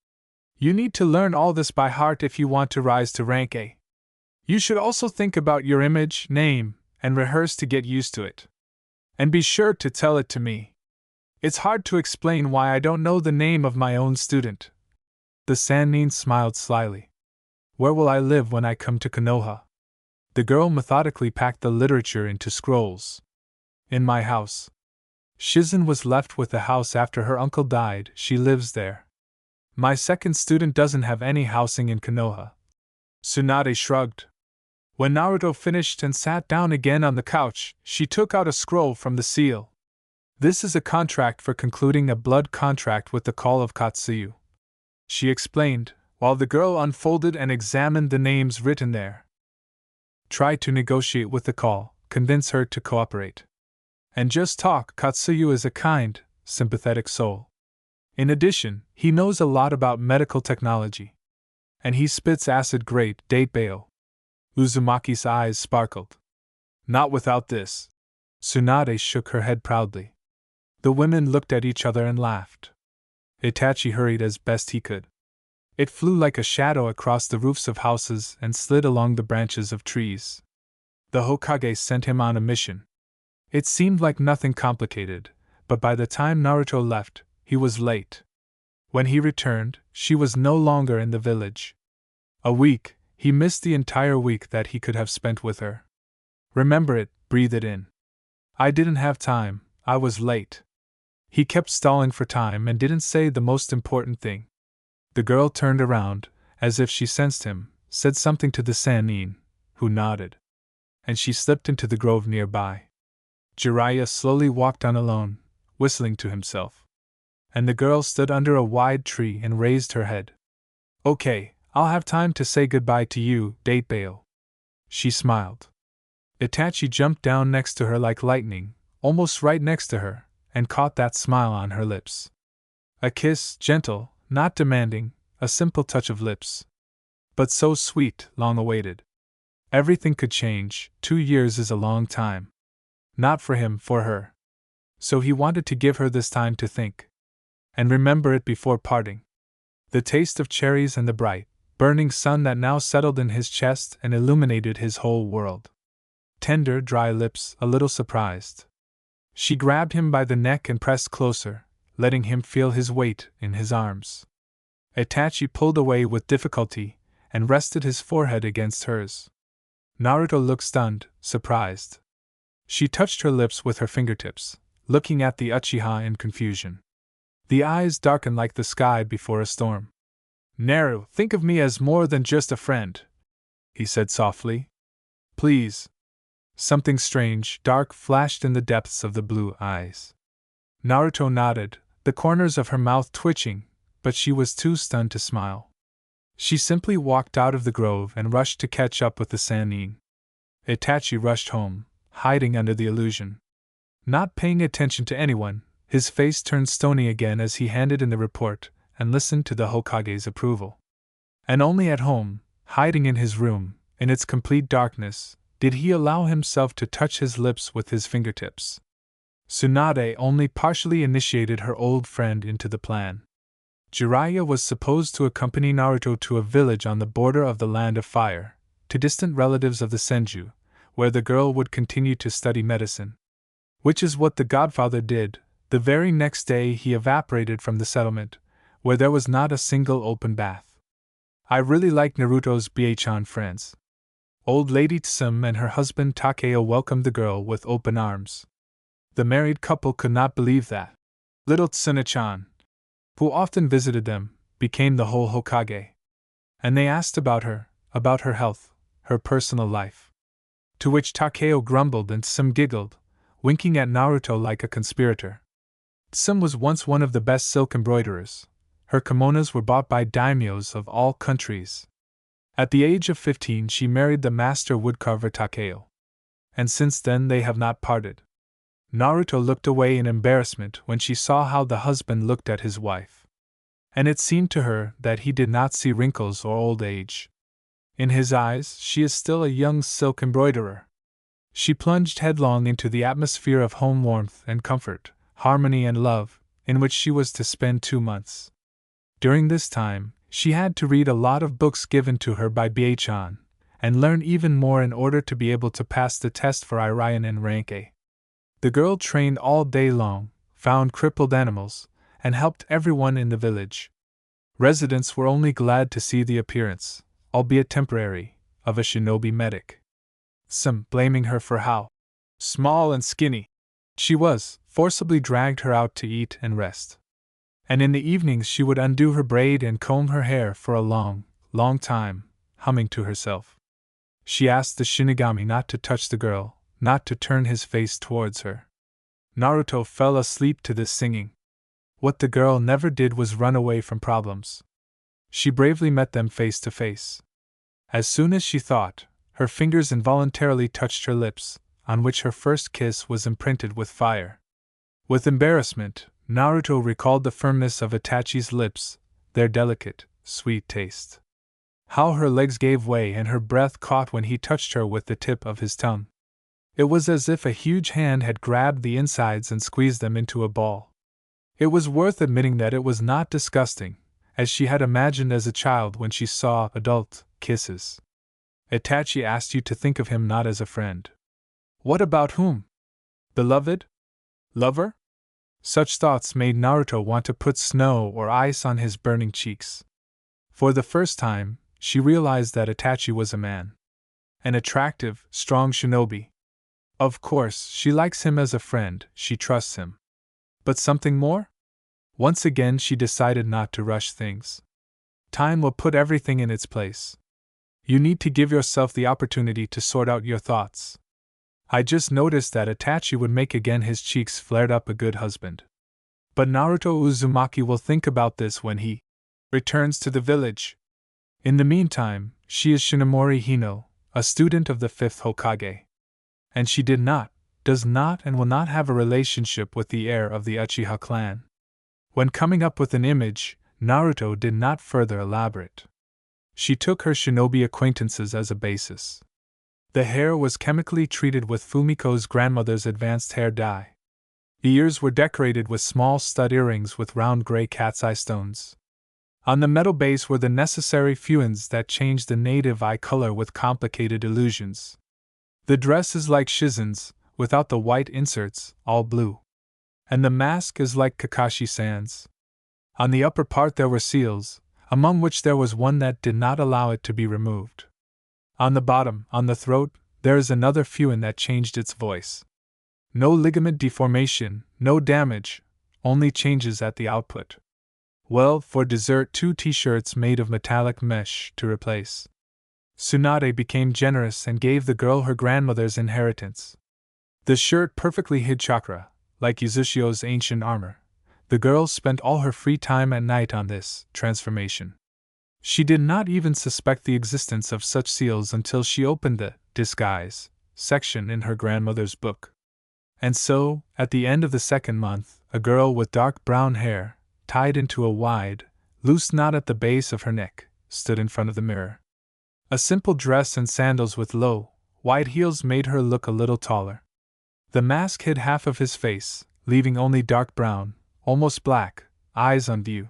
You need to learn all this by heart if you want to rise to rank A. You should also think about your image, name, and rehearse to get used to it. And be sure to tell it to me. It's hard to explain why I don't know the name of my own student. The Sannin smiled slyly. Where will I live when I come to Konoha? The girl methodically packed the literature into scrolls. In my house. Shizen was left with the house after her uncle died, she lives there. My second student doesn't have any housing in Konoha. Tsunade shrugged. When Naruto finished and sat down again on the couch, she took out a scroll from the seal. This is a contract for concluding a blood contract with the Call of Katsuyu, she explained, while the girl unfolded and examined the names written there. Try to negotiate with the Call, convince her to cooperate. And just talk. Katsuyu is a kind, sympathetic soul. In addition, he knows a lot about medical technology. And he spits acid great, date Bayo. Uzumaki's eyes sparkled. Not without this. Tsunade shook her head proudly. The women looked at each other and laughed. Itachi hurried as best he could. It flew like a shadow across the roofs of houses and slid along the branches of trees. The Hokage sent him on a mission. It seemed like nothing complicated, but by the time Naruto left, he was late. When he returned, she was no longer in the village. A week, he missed the entire week that he could have spent with her. Remember it, breathe it in. I didn't have time, I was late. He kept stalling for time and didn't say the most important thing. The girl turned around, as if she sensed him, said something to the Sannin, who nodded. And she slipped into the grove nearby. Jiraiya slowly walked on alone, whistling to himself. And the girl stood under a wide tree and raised her head. Okay, I'll have time to say goodbye to you, date Bayo. She smiled. Itachi jumped down next to her like lightning, almost right next to her, and caught that smile on her lips. A kiss, gentle, not demanding, a simple touch of lips. But so sweet, long awaited. Everything could change, 2 years is a long time. Not for him, for her. So he wanted to give her this time to think. And remember it before parting. The taste of cherries and the bright, burning sun that now settled in his chest and illuminated his whole world. Tender, dry lips, a little surprised. She grabbed him by the neck and pressed closer, letting him feel his weight in his arms. Itachi pulled away with difficulty and rested his forehead against hers. Naruto looked stunned, surprised. She touched her lips with her fingertips, looking at the Uchiha in confusion. The eyes darkened like the sky before a storm. Naru, think of me as more than just a friend, he said softly. Please. Something strange, dark flashed in the depths of the blue eyes. Naruto nodded, the corners of her mouth twitching, but she was too stunned to smile. She simply walked out of the grove and rushed to catch up with the Sannin. Itachi rushed home, hiding under the illusion. Not paying attention to anyone, His face turned stony again as he handed in the report and listened to the Hokage's approval. And only at home, hiding in his room, in its complete darkness, did he allow himself to touch his lips with his fingertips. Tsunade only partially initiated her old friend into the plan. Jiraiya was supposed to accompany Naruto to a village on the border of the Land of Fire, to distant relatives of the Senju, where the girl would continue to study medicine. Which is what the godfather did. The very next day he evaporated from the settlement, where there was not a single open bath. I really like Naruto's Bachan friends. Old Lady Tsum and her husband Takeo welcomed the girl with open arms. The married couple could not believe that little Tsuna-chan, who often visited them, became the whole Hokage. And they asked about her health, her personal life. To which Takeo grumbled and Tsum giggled, winking at Naruto like a conspirator. Tsum was once one of the best silk embroiderers. Her kimonos were bought by daimyos of all countries. At the age of 15 she married the master woodcarver Takeo. And since then they have not parted. Naruto looked away in embarrassment when she saw how the husband looked at his wife. And it seemed to her that he did not see wrinkles or old age. In his eyes, she is still a young silk embroiderer. She plunged headlong into the atmosphere of home warmth and comfort, harmony and love, in which she was to spend 2 months. During this time, she had to read a lot of books given to her by Bachan, and learn even more in order to be able to pass the test for Irian in rank A. The girl trained all day long, found crippled animals, and helped everyone in the village. Residents were only glad to see the appearance, albeit temporary, of a shinobi medic. Some blaming her for how small and skinny she was, forcibly dragged her out to eat and rest. And in the evenings she would undo her braid and comb her hair for a long, long time, humming to herself. She asked the Shinigami not to touch the girl, not to turn his face towards her. Naruto fell asleep to this singing. What the girl never did was run away from problems. She bravely met them face to face. As soon as she thought, her fingers involuntarily touched her lips, on which her first kiss was imprinted with fire. With embarrassment, Naruto recalled the firmness of Itachi's lips, their delicate, sweet taste. How her legs gave way and her breath caught when he touched her with the tip of his tongue. It was as if a huge hand had grabbed the insides and squeezed them into a ball. It was worth admitting that it was not disgusting, as she had imagined as a child when she saw adult kisses. Itachi asked you to think of him not as a friend. What about whom? Beloved? Lover? Such thoughts made Naruto want to put snow or ice on his burning cheeks. For the first time, she realized that Itachi was a man. An attractive, strong shinobi. Of course, she likes him as a friend, she trusts him. But something more? Once again she decided not to rush things. Time will put everything in its place. You need to give yourself the opportunity to sort out your thoughts. I just noticed that Itachi would make again his cheeks flared up a good husband. But Naruto Uzumaki will think about this when he returns to the village. In the meantime, she is Shinomori Hino, a student of the 5th Hokage. And she does not and will not have a relationship with the heir of the Uchiha clan. When coming up with an image, Naruto did not further elaborate. She took her shinobi acquaintances as a basis. The hair was chemically treated with Fumiko's grandmother's advanced hair dye. The ears were decorated with small stud earrings with round gray cat's eye stones. On the metal base were the necessary fuins that changed the native eye color with complicated illusions. The dress is like Shizen's, without the white inserts, all blue. And the mask is like Kakashi-san's. On the upper part there were seals, among which there was one that did not allow it to be removed. On the bottom, on the throat, there is another fuin that changed its voice. No ligament deformation, no damage, only changes at the output. Well, for dessert 2 t-shirts made of metallic mesh to replace. Tsunade became generous and gave the girl her grandmother's inheritance. The shirt perfectly hid chakra, like Yuzashio's ancient armor. The girl spent all her free time at night on this transformation. She did not even suspect the existence of such seals until she opened the disguise section in her grandmother's book. And so, at the end of the second month, a girl with dark brown hair, tied into a wide, loose knot at the base of her neck, stood in front of the mirror. A simple dress and sandals with low, white heels made her look a little taller. The mask hid half of his face, leaving only dark brown, almost black, eyes on view.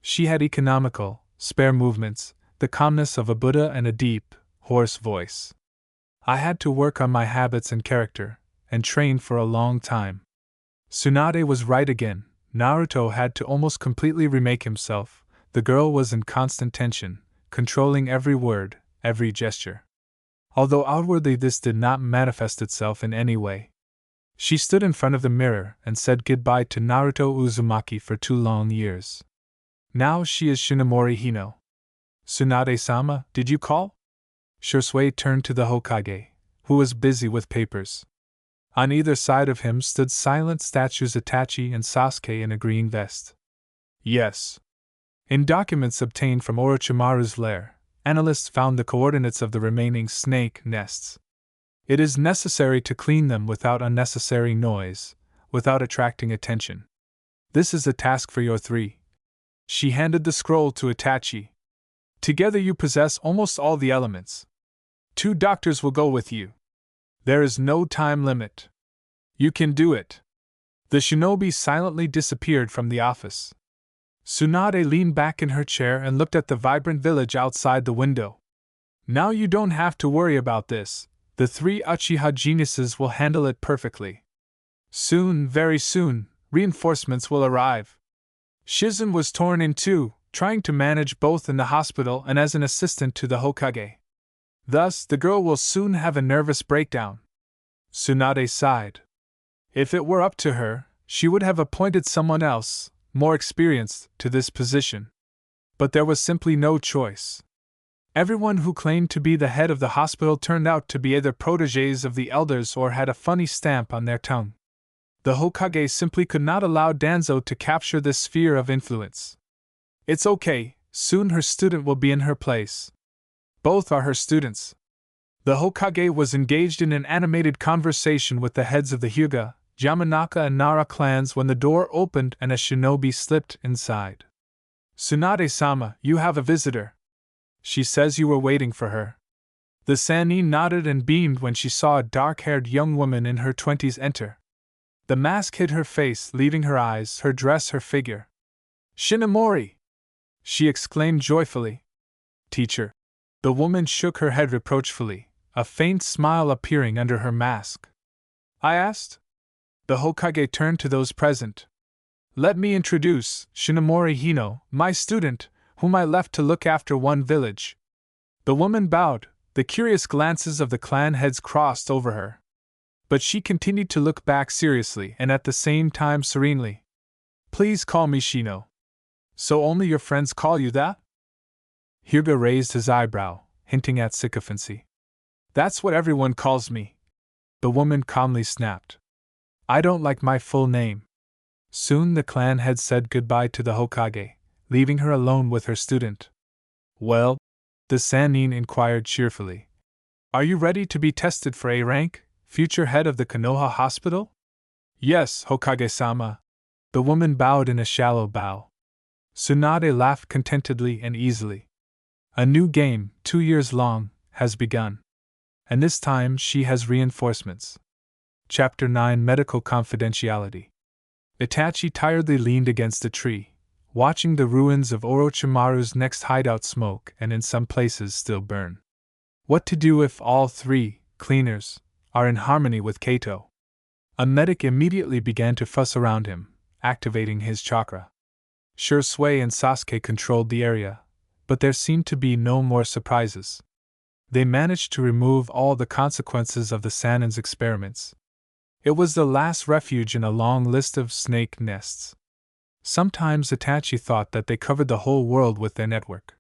She had economical, spare movements, the calmness of a Buddha and a deep, hoarse voice. I had to work on my habits and character, and train for a long time. Tsunade was right again. Naruto had to almost completely remake himself. The girl was in constant tension, controlling every word, every gesture. Although outwardly this did not manifest itself in any way. She stood in front of the mirror and said goodbye to Naruto Uzumaki for 2 long years. Now she is Shinomori Hino. Tsunade-sama, did you call? Shursui turned to the Hokage, who was busy with papers. On either side of him stood silent statues Itachi and Sasuke in a green vest. Yes. In documents obtained from Orochimaru's lair, analysts found the coordinates of the remaining snake nests. It is necessary to clean them without unnecessary noise, without attracting attention. This is a task for your 3. She handed the scroll to Itachi. Together you possess almost all the elements. 2 doctors will go with you. There is no time limit. You can do it. The shinobi silently disappeared from the office. Tsunade leaned back in her chair and looked at the vibrant village outside the window. Now you don't have to worry about this. The 3 Uchiha geniuses will handle it perfectly. Soon, very soon, reinforcements will arrive. Shizen was torn in 2, trying to manage both in the hospital and as an assistant to the Hokage. Thus, the girl will soon have a nervous breakdown. Tsunade sighed. If it were up to her, she would have appointed someone else, more experienced, to this position. But there was simply no choice. Everyone who claimed to be the head of the hospital turned out to be either protégés of the elders or had a funny stamp on their tongue. The Hokage simply could not allow Danzo to capture this sphere of influence. It's okay, soon her student will be in her place. Both are her students. The Hokage was engaged in an animated conversation with the heads of the Hyuga, Yamanaka and Nara clans when the door opened and a shinobi slipped inside. Tsunade-sama, you have a visitor. She says you were waiting for her. The Sannin nodded and beamed when she saw a dark-haired young woman in her 20s enter. The mask hid her face, leaving her eyes, her dress, her figure. Shinomori! She exclaimed joyfully. Teacher. The woman shook her head reproachfully, a faint smile appearing under her mask. I asked. The Hokage turned to those present. Let me introduce Shinomori Hino, my student, whom I left to look after one village. The woman bowed, the curious glances of the clan heads crossed over her. But she continued to look back seriously and at the same time serenely. Please call me Shino. So only your friends call you that? Hyuga raised his eyebrow, hinting at sycophancy. That's what everyone calls me. The woman calmly snapped. I don't like my full name. Soon the clan had said goodbye to the Hokage, leaving her alone with her student. Well? The Sannin inquired cheerfully. Are you ready to be tested for A rank, future head of the Konoha Hospital? Yes, Hokage-sama. The woman bowed in a shallow bow. Tsunade laughed contentedly and easily. A new game, 2 years long, has begun. And this time she has reinforcements. Chapter 9 Medical Confidentiality. Itachi tiredly leaned against a tree, watching the ruins of Orochimaru's next hideout smoke and in some places still burn. What to do if all 3 cleaners are in harmony with Kato? A medic immediately began to fuss around him, activating his chakra. Shursui and Sasuke controlled the area, but there seemed to be no more surprises. They managed to remove all the consequences of the Sannin's experiments. It was the last refuge in a long list of snake nests. Sometimes Itachi thought that they covered the whole world with their network.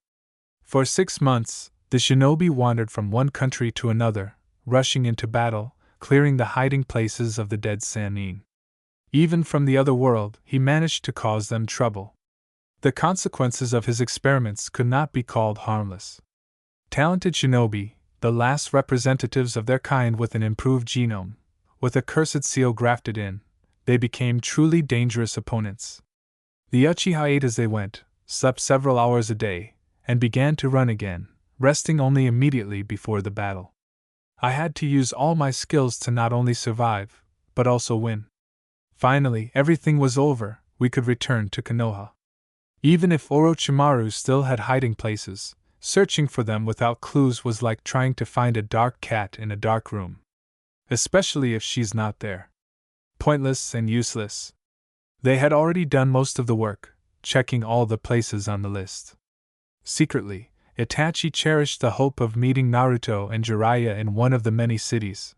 For 6 months, the shinobi wandered from one country to another, rushing into battle, clearing the hiding places of the dead Sannin. Even from the other world, he managed to cause them trouble. The consequences of his experiments could not be called harmless. Talented shinobi, the last representatives of their kind with an improved genome, with a cursed seal grafted in, they became truly dangerous opponents. The Uchiha ate as they went, slept several hours a day, and began to run again, resting only immediately before the battle. I had to use all my skills to not only survive, but also win. Finally, everything was over, we could return to Konoha. Even if Orochimaru still had hiding places, searching for them without clues was like trying to find a dark cat in a dark room. Especially if she's not there. Pointless and useless. They had already done most of the work, checking all the places on the list. Secretly, Itachi cherished the hope of meeting Naruto and Jiraiya in one of the many cities.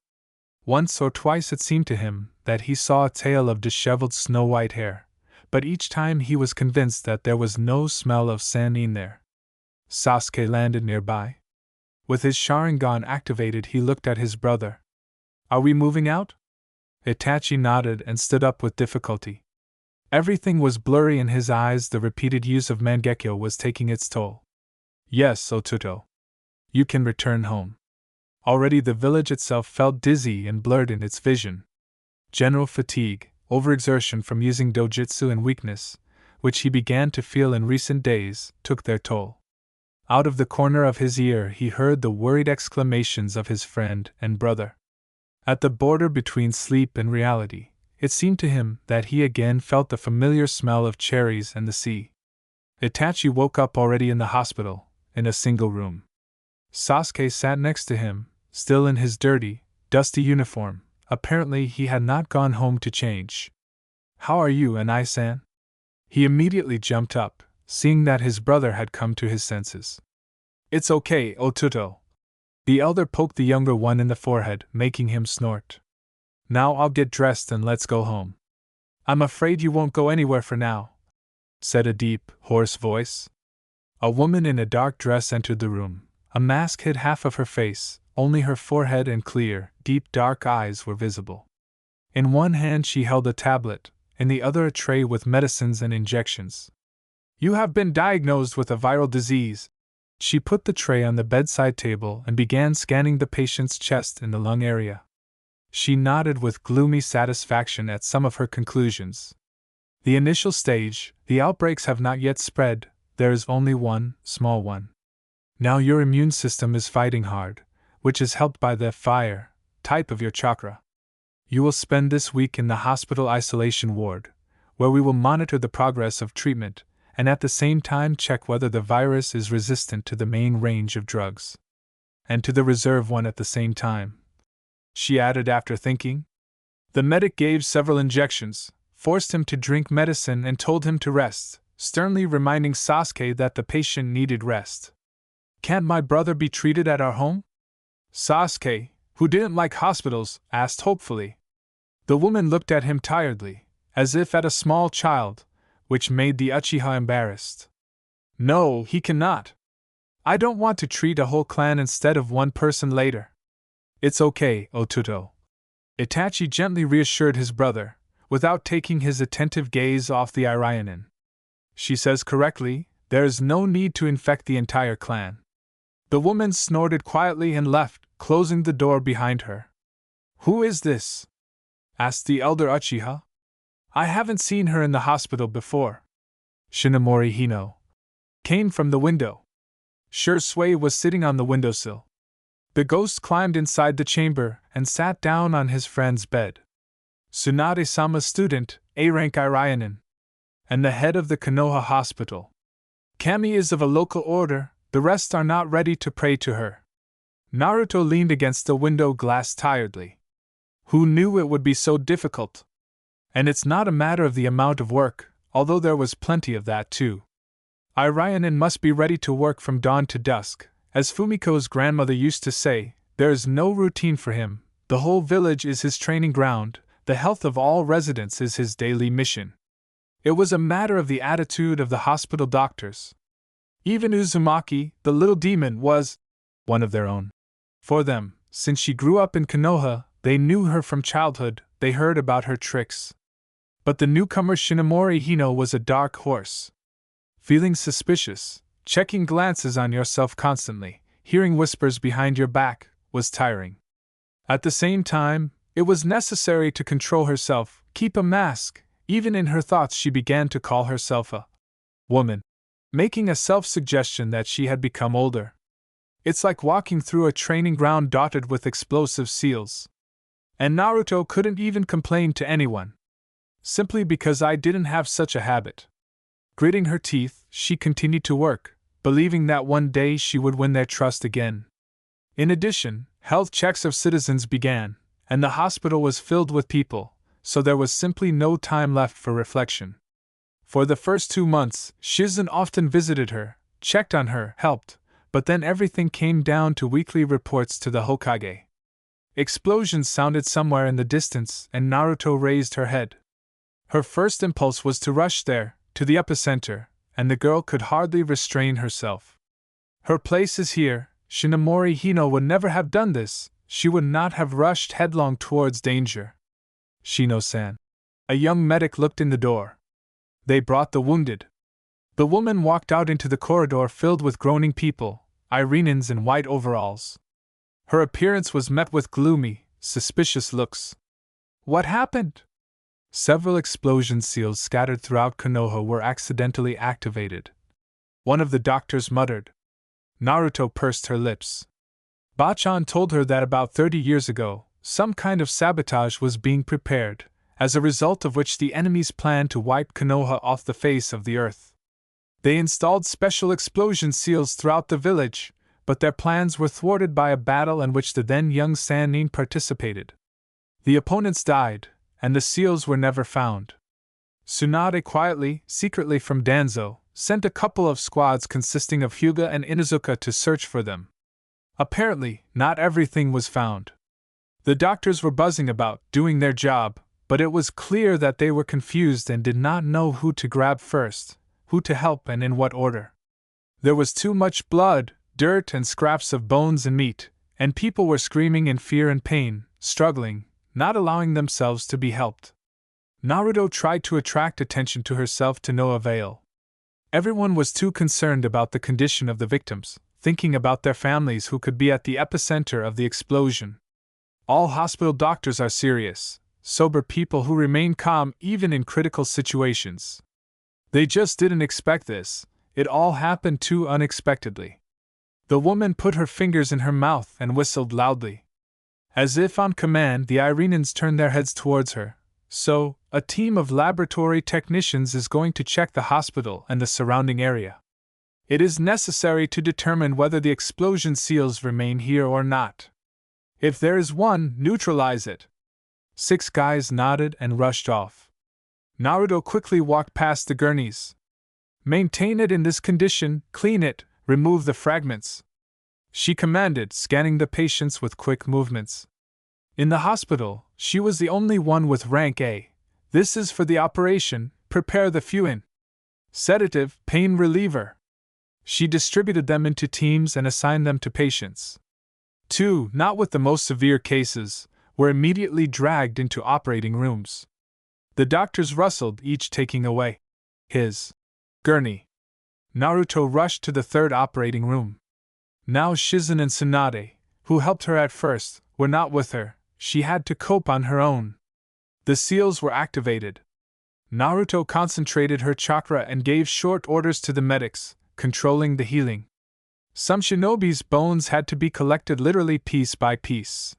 Once or twice it seemed to him that he saw a tail of disheveled snow-white hair, but each time he was convinced that there was no smell of Sannin there. Sasuke landed nearby. With his Sharingan activated, he looked at his brother. "Are we moving out?" Itachi nodded and stood up with difficulty. Everything was blurry in his eyes, the repeated use of Mangekyo was taking its toll. "Yes, Otuto. You can return home." Already the village itself felt dizzy and blurred in its vision. General fatigue, overexertion from using dojutsu and weakness, which he began to feel in recent days, took their toll. Out of the corner of his ear he heard the worried exclamations of his friend and brother. At the border between sleep and reality, it seemed to him that he again felt the familiar smell of cherries and the sea. Itachi woke up already in the hospital, in a single room. Sasuke sat next to him, still in his dirty, dusty uniform. Apparently he had not gone home to change. "How are you, Anai-san?" He immediately jumped up, seeing that his brother had come to his senses. "It's okay, Otuto." The elder poked the younger one in the forehead, making him snort. "Now I'll get dressed and let's go home." "I'm afraid you won't go anywhere for now," said a deep, hoarse voice. A woman in a dark dress entered the room. A mask hid half of her face, only her forehead and clear, deep dark eyes were visible. In one hand she held a tablet, in the other a tray with medicines and injections. "You have been diagnosed with a viral disease." She put the tray on the bedside table and began scanning the patient's chest and the lung area. She nodded with gloomy satisfaction at some of her conclusions. "The initial stage, the outbreaks have not yet spread, there is only one, small one. Now your immune system is fighting hard, which is helped by the fire type of your chakra. You will spend this week in the hospital isolation ward, where we will monitor the progress of treatment, and at the same time check whether the virus is resistant to the main range of drugs. And to the reserve one at the same time," she added after thinking. The medic gave several injections, forced him to drink medicine and told him to rest, sternly reminding Sasuke that the patient needed rest. "Can't my brother be treated at our home?" Sasuke, who didn't like hospitals, asked hopefully. The woman looked at him tiredly, as if at a small child, which made the Uchiha embarrassed. "No, he cannot. I don't want to treat a whole clan instead of one person later." "It's okay, Otuto." Itachi gently reassured his brother, without taking his attentive gaze off the Irionin. "She says correctly, there is no need to infect the entire clan." The woman snorted quietly and left, closing the door behind her. "Who is this?" asked the elder Uchiha. "I haven't seen her in the hospital before." Shinomori Hino came from the window. Shursui was sitting on the windowsill. The ghost climbed inside the chamber and sat down on his friend's bed. Tsunade-sama's student, A-rank Irionin, and the head of the Konoha hospital. Kami is of a local order, the rest are not ready to pray to her. Naruto leaned against the window glass tiredly. Who knew it would be so difficult? And it's not a matter of the amount of work, although there was plenty of that too. Irionin must be ready to work from dawn to dusk. As Fumiko's grandmother used to say, there is no routine for him, the whole village is his training ground, the health of all residents is his daily mission. It was a matter of the attitude of the hospital doctors. Even Uzumaki, the little demon, was one of their own. For them, since she grew up in Konoha, they knew her from childhood, they heard about her tricks. But the newcomer Shinomori Hino was a dark horse. Feeling suspicious, checking glances on yourself constantly, hearing whispers behind your back, was tiring. At the same time, It was necessary to control herself, keep a mask. Even in her thoughts, she began to call herself a woman, making a self-suggestion that she had become older. It's like walking through a training ground dotted with explosive seals. And Naruto couldn't even complain to anyone. Simply because I didn't have such a habit. Gritting her teeth, she continued to work, believing that one day she would win their trust again. In addition, health checks of citizens began, and the hospital was filled with people, so there was simply no time left for reflection. For the first 2 months, Shizen often visited her, checked on her, helped, but then everything came down to weekly reports to the Hokage. Explosions sounded somewhere in the distance, and Naruto raised her head. Her first impulse was to rush there, to the epicenter, and the girl could hardly restrain herself. Her place is here. Shinomori Hino would never have done this. She would not have rushed headlong towards danger. Shino-san. A young medic looked in the door. They brought the wounded. The woman walked out into the corridor filled with groaning people, Irenans in white overalls. Her appearance was met with gloomy, suspicious looks. What happened? Several explosion seals scattered throughout Konoha were accidentally activated. One of the doctors muttered. Naruto pursed her lips. Bachan told her that about 30 years ago, some kind of sabotage was being prepared, as a result of which the enemies planned to wipe Konoha off the face of the earth. They installed special explosion seals throughout the village, but their plans were thwarted by a battle in which the then young Sannin participated. The opponents died, and the seals were never found. Tsunade quietly, secretly from Danzo, sent a couple of squads consisting of Hyuga and Inuzuka to search for them. Apparently, not everything was found. The doctors were buzzing about, doing their job, but it was clear that they were confused and did not know who to grab first, who to help and in what order. There was too much blood, dirt and scraps of bones and meat, and people were screaming in fear and pain, struggling, not allowing themselves to be helped. Naruto tried to attract attention to herself to no avail. Everyone was too concerned about the condition of the victims, thinking about their families who could be at the epicenter of the explosion. All hospital doctors are serious, sober people who remain calm even in critical situations. They just didn't expect this. It all happened too unexpectedly. The woman put her fingers in her mouth and whistled loudly. As if on command, the Irenans turned their heads towards her. So, a team of laboratory technicians is going to check the hospital and the surrounding area. It is necessary to determine whether the explosion seals remain here or not. If there is one, neutralize it. 6 guys nodded and rushed off. Naruto quickly walked past the gurneys. Maintain it in this condition, clean it, remove the fragments. She commanded, scanning the patients with quick movements. In the hospital, she was the only one with rank A. This is for the operation, prepare the fuin. Sedative, pain reliever. She distributed them into teams and assigned them to patients. 2, not with the most severe cases, were immediately dragged into operating rooms. The doctors rustled, each taking away his gurney. Naruto rushed to the 3rd operating room. Now Shizen and Tsunade, who helped her at first, were not with her. She had to cope on her own. The seals were activated. Naruto concentrated her chakra and gave short orders to the medics, controlling the healing. Some shinobi's bones had to be collected literally piece by piece.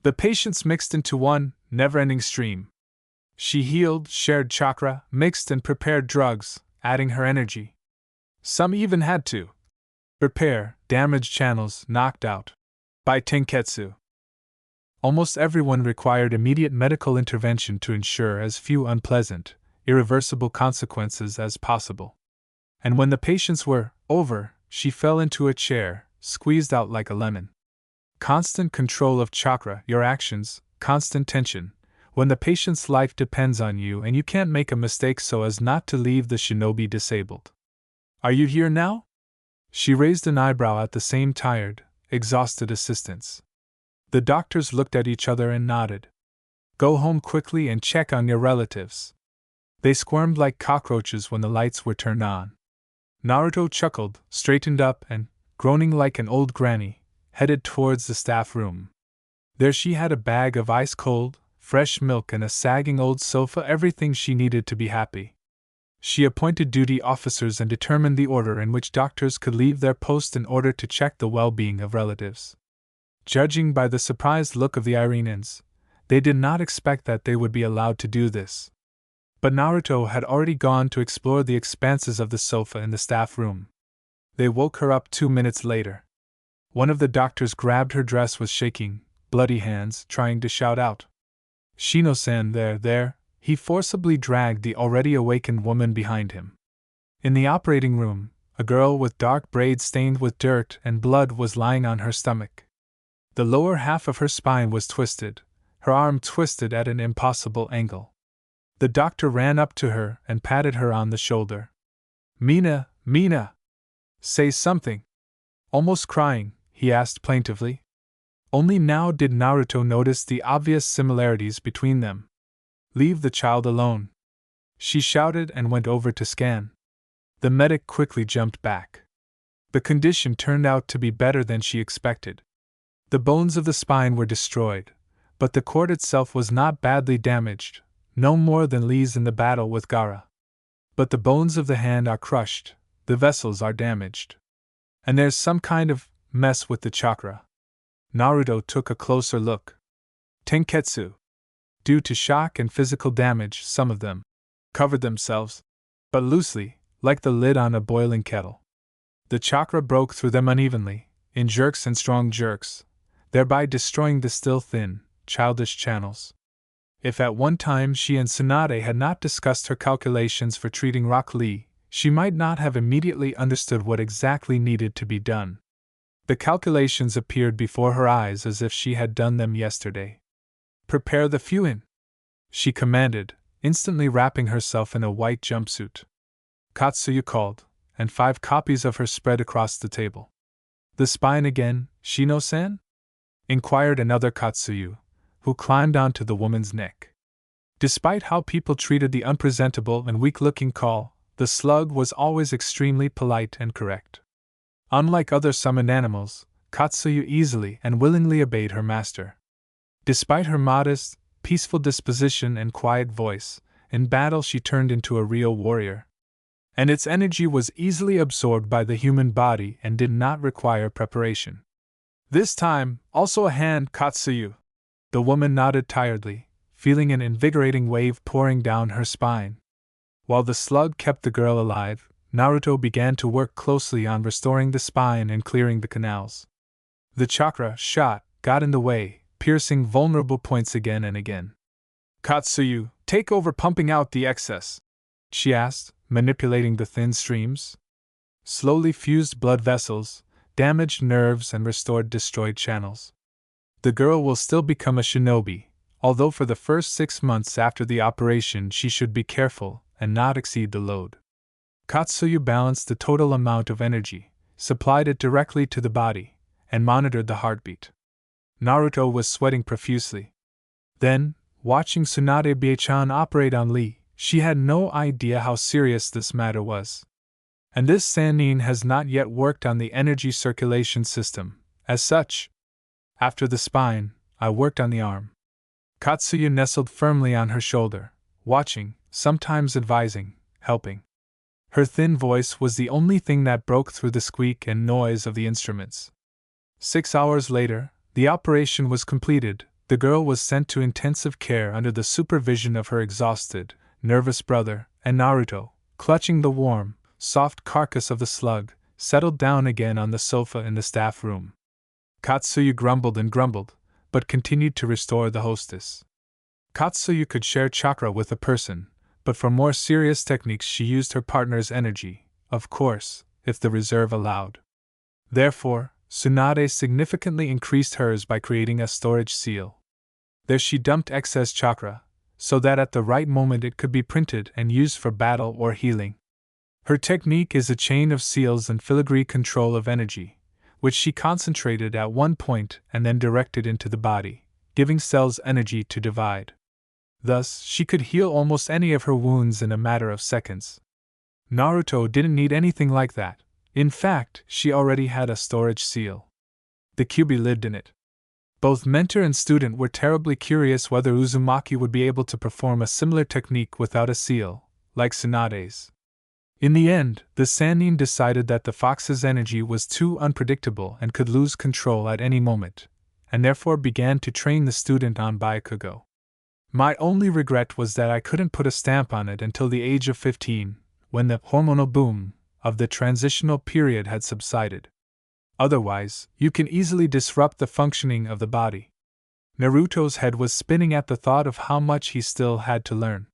The patients mixed into one never-ending stream. She healed, shared chakra, mixed and prepared drugs, adding her energy. Some even had to repair damaged channels knocked out by Tenketsu. Almost everyone required immediate medical intervention to ensure as few unpleasant, irreversible consequences as possible. And when the patients were over, she fell into a chair, squeezed out like a lemon. Constant control of chakra, your actions, constant tension. When the patient's life depends on you and you can't make a mistake so as not to leave the shinobi disabled. Are you here now? She raised an eyebrow at the same tired, exhausted assistants. The doctors looked at each other and nodded. Go home quickly and check on your relatives. They squirmed like cockroaches when the lights were turned on. Naruto chuckled, straightened up and, groaning like an old granny, headed towards the staff room. There she had a bag of ice-cold, fresh milk and a sagging old sofa, everything she needed to be happy. She appointed duty officers and determined the order in which doctors could leave their post in order to check the well-being of relatives. Judging by the surprised look of the Irenans, they did not expect that they would be allowed to do this. But Naruto had already gone to explore the expanses of the sofa in the staff room. They woke her up 2 minutes later. One of the doctors grabbed her dress with shaking, bloody hands, trying to shout out, "Shino-san, there!" He forcibly dragged the already awakened woman behind him. In the operating room, a girl with dark braids stained with dirt and blood was lying on her stomach. The lower half of her spine was twisted, her arm twisted at an impossible angle. The doctor ran up to her and patted her on the shoulder. Mina! Say something!" Almost crying, he asked plaintively. Only now did Naruto notice the obvious similarities between them. "Leave the child alone," she shouted and went over to scan. The medic quickly jumped back. The condition turned out to be better than she expected. The bones of the spine were destroyed, but the cord itself was not badly damaged, no more than Lee's in the battle with Gaara. But the bones of the hand are crushed, the vessels are damaged. And there's some kind of mess with the chakra. Naruto took a closer look. Tenketsu. Due to shock and physical damage, some of them covered themselves, but loosely, like the lid on a boiling kettle. The chakra broke through them unevenly, in jerks and strong jerks, thereby destroying the still thin, childish channels. If at one time she and Tsunade had not discussed her calculations for treating Rock Lee, she might not have immediately understood what exactly needed to be done. The calculations appeared before her eyes as if she had done them yesterday. "Prepare the fuin," she commanded, instantly wrapping herself in a white jumpsuit. Katsuyu called, and 5 copies of her spread across the table. "The spine again, Shino-san?" inquired another Katsuyu, who climbed onto the woman's neck. Despite how people treated the unpresentable and weak-looking call, the slug was always extremely polite and correct. Unlike other summoned animals, Katsuyu easily and willingly obeyed her master. Despite her modest, peaceful disposition and quiet voice, in battle she turned into a real warrior. And its energy was easily absorbed by the human body and did not require preparation. "This time, also a hand, Katsuyu." The woman nodded tiredly, feeling an invigorating wave pouring down her spine. While the slug kept the girl alive, Naruto began to work closely on restoring the spine and clearing the canals. The chakra shot got in the way, piercing vulnerable points again and again. "Katsuyu, take over pumping out the excess," she asked, manipulating the thin streams. Slowly fused blood vessels, damaged nerves and restored destroyed channels. The girl will still become a shinobi, although for the first 6 months after the operation she should be careful and not exceed the load. Katsuyu balanced the total amount of energy, supplied it directly to the body, and monitored the heartbeat. Naruto was sweating profusely. Then, watching Tsunade Bie-chan operate on Lee, she had no idea how serious this matter was. And this Sannin has not yet worked on the energy circulation system, as such. After the spine, I worked on the arm. Katsuyu nestled firmly on her shoulder, watching, sometimes advising, helping. Her thin voice was the only thing that broke through the squeak and noise of the instruments. 6 hours later, the operation was completed. The girl was sent to intensive care under the supervision of her exhausted, nervous brother, and Naruto, clutching the warm, soft carcass of the slug, settled down again on the sofa in the staff room. Katsuyu grumbled and grumbled, but continued to restore the hostess. Katsuyu could share chakra with a person, but for more serious techniques she used her partner's energy, of course, if the reserve allowed. Therefore, Tsunade significantly increased hers by creating a storage seal. There she dumped excess chakra, so that at the right moment it could be printed and used for battle or healing. Her technique is a chain of seals and filigree control of energy, which she concentrated at one point and then directed into the body, giving cells energy to divide. Thus, she could heal almost any of her wounds in a matter of seconds. Naruto didn't need anything like that. In fact, she already had a storage seal. The Kyuubi lived in it. Both mentor and student were terribly curious whether Uzumaki would be able to perform a similar technique without a seal, like Tsunade's. In the end, the Sannin decided that the fox's energy was too unpredictable and could lose control at any moment, and therefore began to train the student on Byakugo. My only regret was that I couldn't put a stamp on it until the age of 15, when the hormonal boom of the transitional period had subsided. Otherwise, you can easily disrupt the functioning of the body. Naruto's head was spinning at the thought of how much he still had to learn.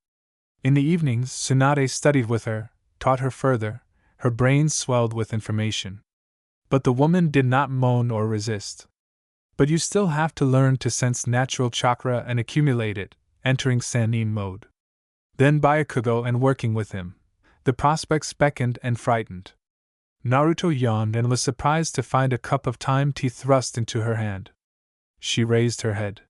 In the evenings, Tsunade studied with her, taught her further, her brain swelled with information. But the woman did not moan or resist. But you still have to learn to sense natural chakra and accumulate it, entering Sannin mode. Then Byakugo and working with him. The prospects beckoned and frightened. Naruto yawned and was surprised to find a cup of time tea thrust into her hand. She raised her head.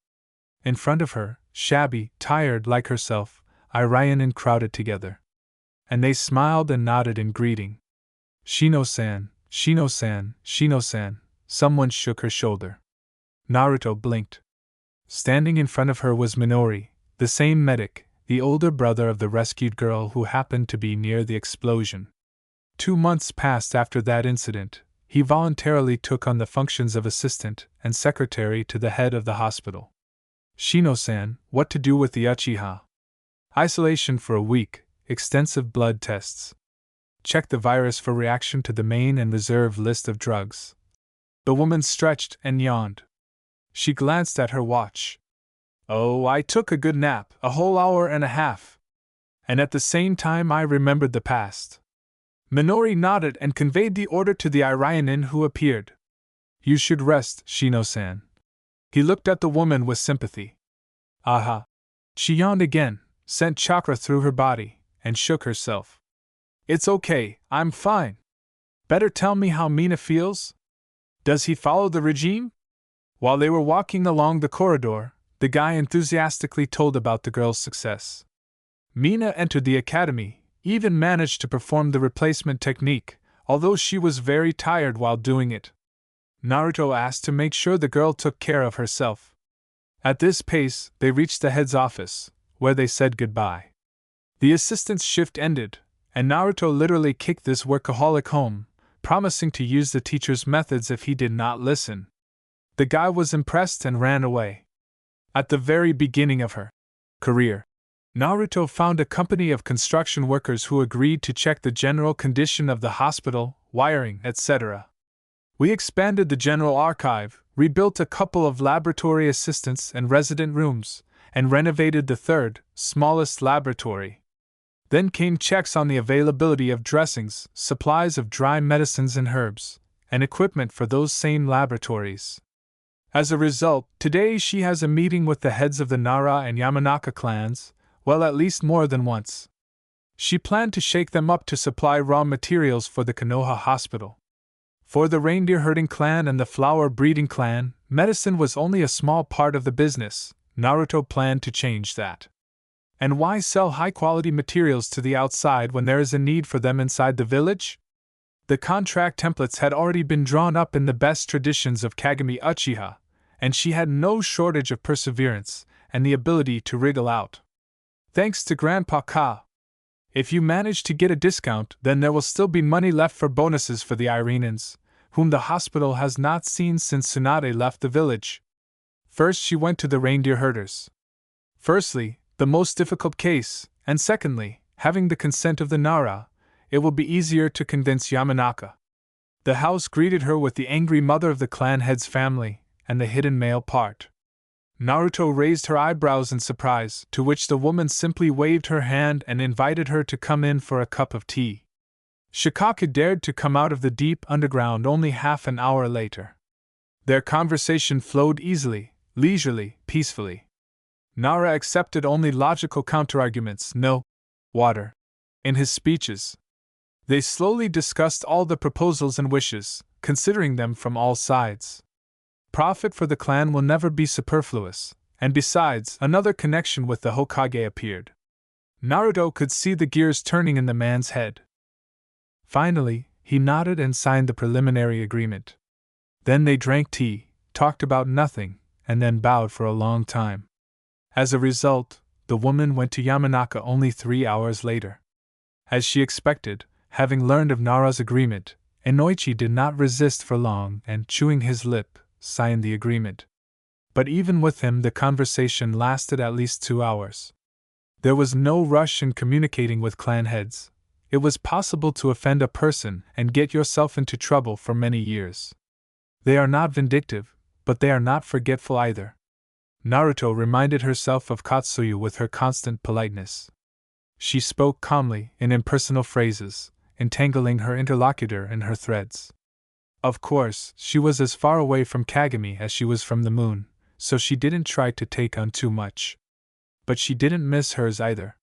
In front of her, shabby, tired like herself, Irionen crowded together. And they smiled and nodded in greeting. Shino-san, Shino-san, Shino-san, someone shook her shoulder. Naruto blinked. Standing in front of her was Minori, the same medic, the older brother of the rescued girl who happened to be near the explosion. 2 months passed after that incident. He voluntarily took on the functions of assistant and secretary to the head of the hospital. Shino-san, what to do with the Uchiha? Isolation for a week, extensive blood tests. Check the virus for reaction to the main and reserve list of drugs. The woman stretched and yawned. She glanced at her watch. Oh, I took a good nap, a whole hour and a half. And at the same time I remembered the past. Minori nodded and conveyed the order to the Irionen who appeared. You should rest, Shino-san. He looked at the woman with sympathy. Aha. She yawned again, sent chakra through her body, and shook herself. It's okay, I'm fine. Better tell me how Mina feels? Does he follow the regime? While they were walking along the corridor, the guy enthusiastically told about the girl's success. Mina entered the academy, even managed to perform the replacement technique, although she was very tired while doing it. Naruto asked to make sure the girl took care of herself. At this pace, they reached the head's office, where they said goodbye. The assistant's shift ended, and Naruto literally kicked this workaholic home, promising to use the teacher's methods if he did not listen. The guy was impressed and ran away. At the very beginning of her career, Naruto found a company of construction workers who agreed to check the general condition of the hospital, wiring, etc. We expanded the general archive, rebuilt a couple of laboratory assistants and resident rooms, and renovated the third, smallest laboratory. Then came checks on the availability of dressings, supplies of dry medicines and herbs, and equipment for those same laboratories. As a result, today she has a meeting with the heads of the Nara and Yamanaka clans, well, at least more than once. She planned to shake them up to supply raw materials for the Konoha hospital. For the reindeer herding clan and the flower breeding clan, medicine was only a small part of the business. Naruto planned to change that. And why sell high-quality materials to the outside when there is a need for them inside the village? The contract templates had already been drawn up in the best traditions of Kagami Uchiha, and she had no shortage of perseverance and the ability to wriggle out. Thanks to Grandpa Ka. If you manage to get a discount, then there will still be money left for bonuses for the Irenans, whom the hospital has not seen since Tsunade left the village. First she went to the reindeer herders. Firstly, the most difficult case, and secondly, having the consent of the Nara, it will be easier to convince Yamanaka. The house greeted her with the angry mother of the clan head's family, and the hidden male part. Naruto raised her eyebrows in surprise, to which the woman simply waved her hand and invited her to come in for a cup of tea. Shikaka dared to come out of the deep underground only half an hour later. Their conversation flowed easily, leisurely, peacefully. Nara accepted only logical counterarguments, no water, in his speeches. They slowly discussed all the proposals and wishes, considering them from all sides. Profit for the clan will never be superfluous, and besides, another connection with the Hokage appeared. Naruto could see the gears turning in the man's head. Finally, he nodded and signed the preliminary agreement. Then they drank tea, talked about nothing, and then bowed for a long time. As a result, the woman went to Yamanaka only 3 hours later. As she expected, having learned of Nara's agreement, Inoichi did not resist for long and, chewing his lip, signed the agreement. But even with him, the conversation lasted at least 2 hours. There was no rush in communicating with clan heads. It was possible to offend a person and get yourself into trouble for many years. They are not vindictive, but they are not forgetful either. Naruto reminded herself of Katsuyu with her constant politeness. She spoke calmly, in impersonal phrases, entangling her interlocutor in her threads. Of course, she was as far away from Kagami as she was from the moon, so she didn't try to take on too much. But she didn't miss hers either.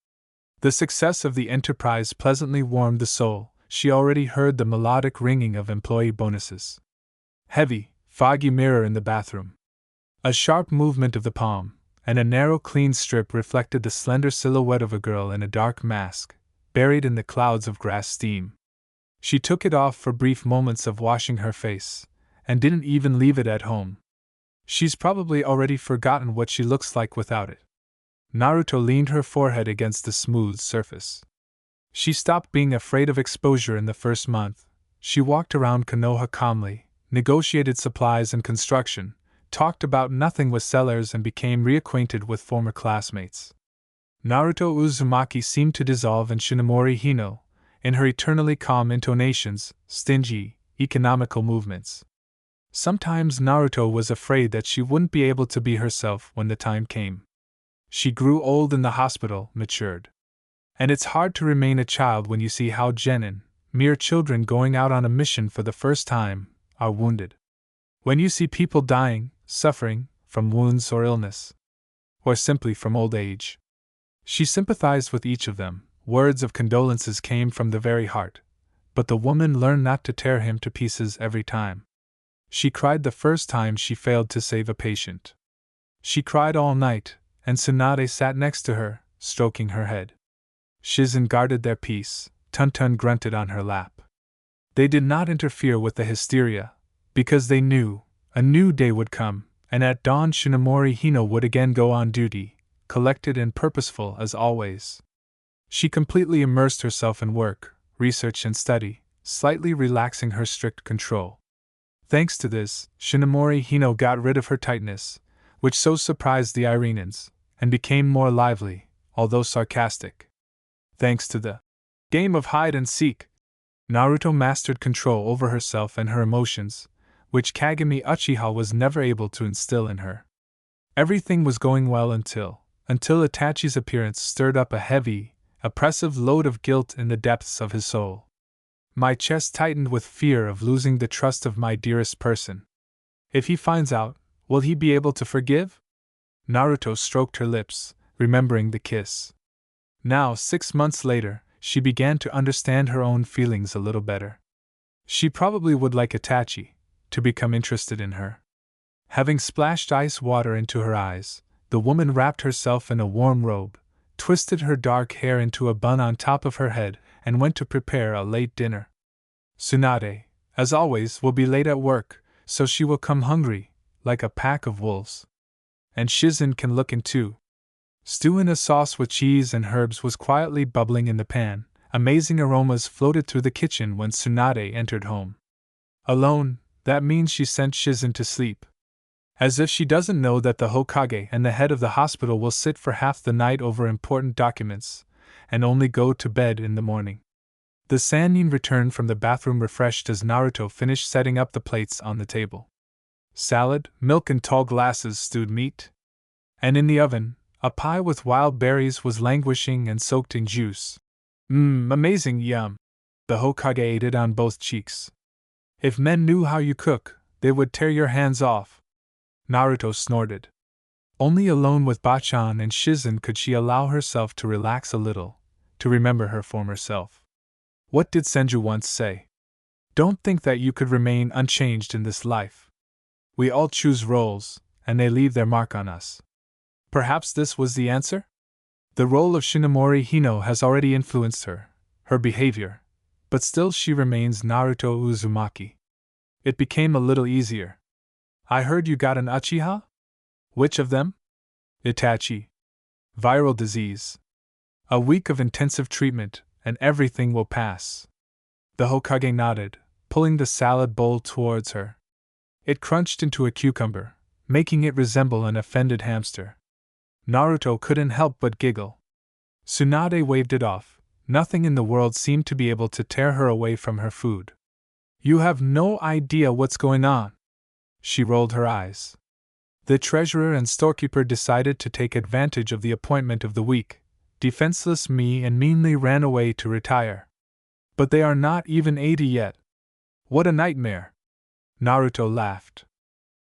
The success of the enterprise pleasantly warmed the soul. She already heard the melodic ringing of employee bonuses. Heavy, foggy mirror in the bathroom. A sharp movement of the palm, and a narrow clean strip reflected the slender silhouette of a girl in a dark mask, buried in the clouds of grass steam. She took it off for brief moments of washing her face, and didn't even leave it at home. She's probably already forgotten what she looks like without it. Naruto leaned her forehead against the smooth surface. She stopped being afraid of exposure in the first month. She walked around Konoha calmly, negotiated supplies and construction, talked about nothing with sellers, and became reacquainted with former classmates. Naruto Uzumaki seemed to dissolve in Shinomori Hino, in her eternally calm intonations, stingy, economical movements. Sometimes Naruto was afraid that she wouldn't be able to be herself when the time came. She grew old in the hospital, matured. And it's hard to remain a child when you see how genin, mere children going out on a mission for the first time, are wounded. When you see people dying, suffering, from wounds or illness, or simply from old age. She sympathized with each of them. Words of condolences came from the very heart, but the woman learned not to tear him to pieces every time. She cried the first time she failed to save a patient. She cried all night, and Tsunade sat next to her, stroking her head. Shizen guarded their peace. Tuntun grunted on her lap. They did not interfere with the hysteria, because they knew a new day would come, and at dawn Shinomori Hino would again go on duty, collected and purposeful as always. She completely immersed herself in work, research and study, slightly relaxing her strict control. Thanks to this, Shinomori Hino got rid of her tightness, which so surprised the Irenans, and became more lively, although sarcastic. Thanks to the game of hide and seek, Naruto mastered control over herself and her emotions, which Kagami Uchiha was never able to instill in her. Everything was going well until Itachi's appearance stirred up a heavy, oppressive load of guilt in the depths of his soul. My chest tightened with fear of losing the trust of my dearest person. If he finds out, will he be able to forgive? Naruto stroked her lips, remembering the kiss. Now, 6 months later, she began to understand her own feelings a little better. She probably would like Itachi to become interested in her. Having splashed ice water into her eyes, the woman wrapped herself in a warm robe, twisted her dark hair into a bun on top of her head, and went to prepare a late dinner. Tsunade, as always, will be late at work, so she will come hungry, like a pack of wolves. And Shizen can look in too. Stew in a sauce with cheese and herbs was quietly bubbling in the pan. Amazing aromas floated through the kitchen when Tsunade entered home. Alone, that means she sent Shizen to sleep. As if she doesn't know that the Hokage and the head of the hospital will sit for half the night over important documents, and only go to bed in the morning. The Sannin returned from the bathroom refreshed as Naruto finished setting up the plates on the table. Salad, milk and tall glasses stewed meat. And in the oven, a pie with wild berries was languishing and soaked in juice. Amazing, yum. The Hokage ate it on both cheeks. If men knew how you cook, they would tear your hands off. Naruto snorted. Only alone with Bachan and Shizen could she allow herself to relax a little, to remember her former self. What did Senju once say? Don't think that you could remain unchanged in this life. We all choose roles, and they leave their mark on us. Perhaps this was the answer? The role of Shinomori Hino has already influenced her behavior, but still she remains Naruto Uzumaki. It became a little easier. I heard you got an Uchiha? Which of them? Itachi. Viral disease. A week of intensive treatment, and everything will pass. The Hokage nodded, pulling the salad bowl towards her. It crunched into a cucumber, making it resemble an offended hamster. Naruto couldn't help but giggle. Tsunade waved it off. Nothing in the world seemed to be able to tear her away from her food. You have no idea what's going on. She rolled her eyes. The treasurer and storekeeper decided to take advantage of the appointment of the week. Defenseless me and meanly ran away to retire. But they are not even 80 yet. What a nightmare! Naruto laughed.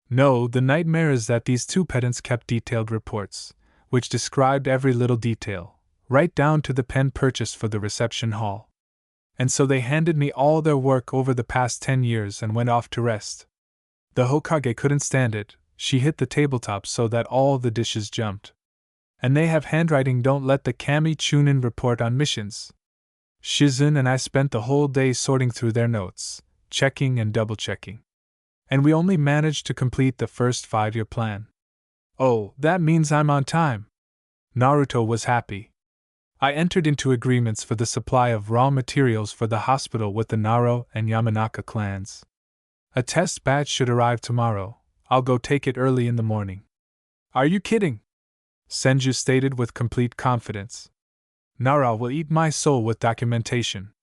No, the nightmare is that these two pedants kept detailed reports, which described every little detail, right down to the pen purchased for the reception hall. And so they handed me all their work over the past 10 years and went off to rest. The Hokage couldn't stand it. She hit the tabletop so that all the dishes jumped. And they have handwriting, don't let the Kami Chunin report on missions. Shizun and I spent the whole day sorting through their notes, checking and double-checking. And we only managed to complete the first 5-year plan. Oh, that means I'm on time. Naruto was happy. I entered into agreements for the supply of raw materials for the hospital with the Naro and Yamanaka clans. A test batch should arrive tomorrow. I'll go take it early in the morning. Are you kidding? Senju stated with complete confidence. Nara will eat my soul with documentation.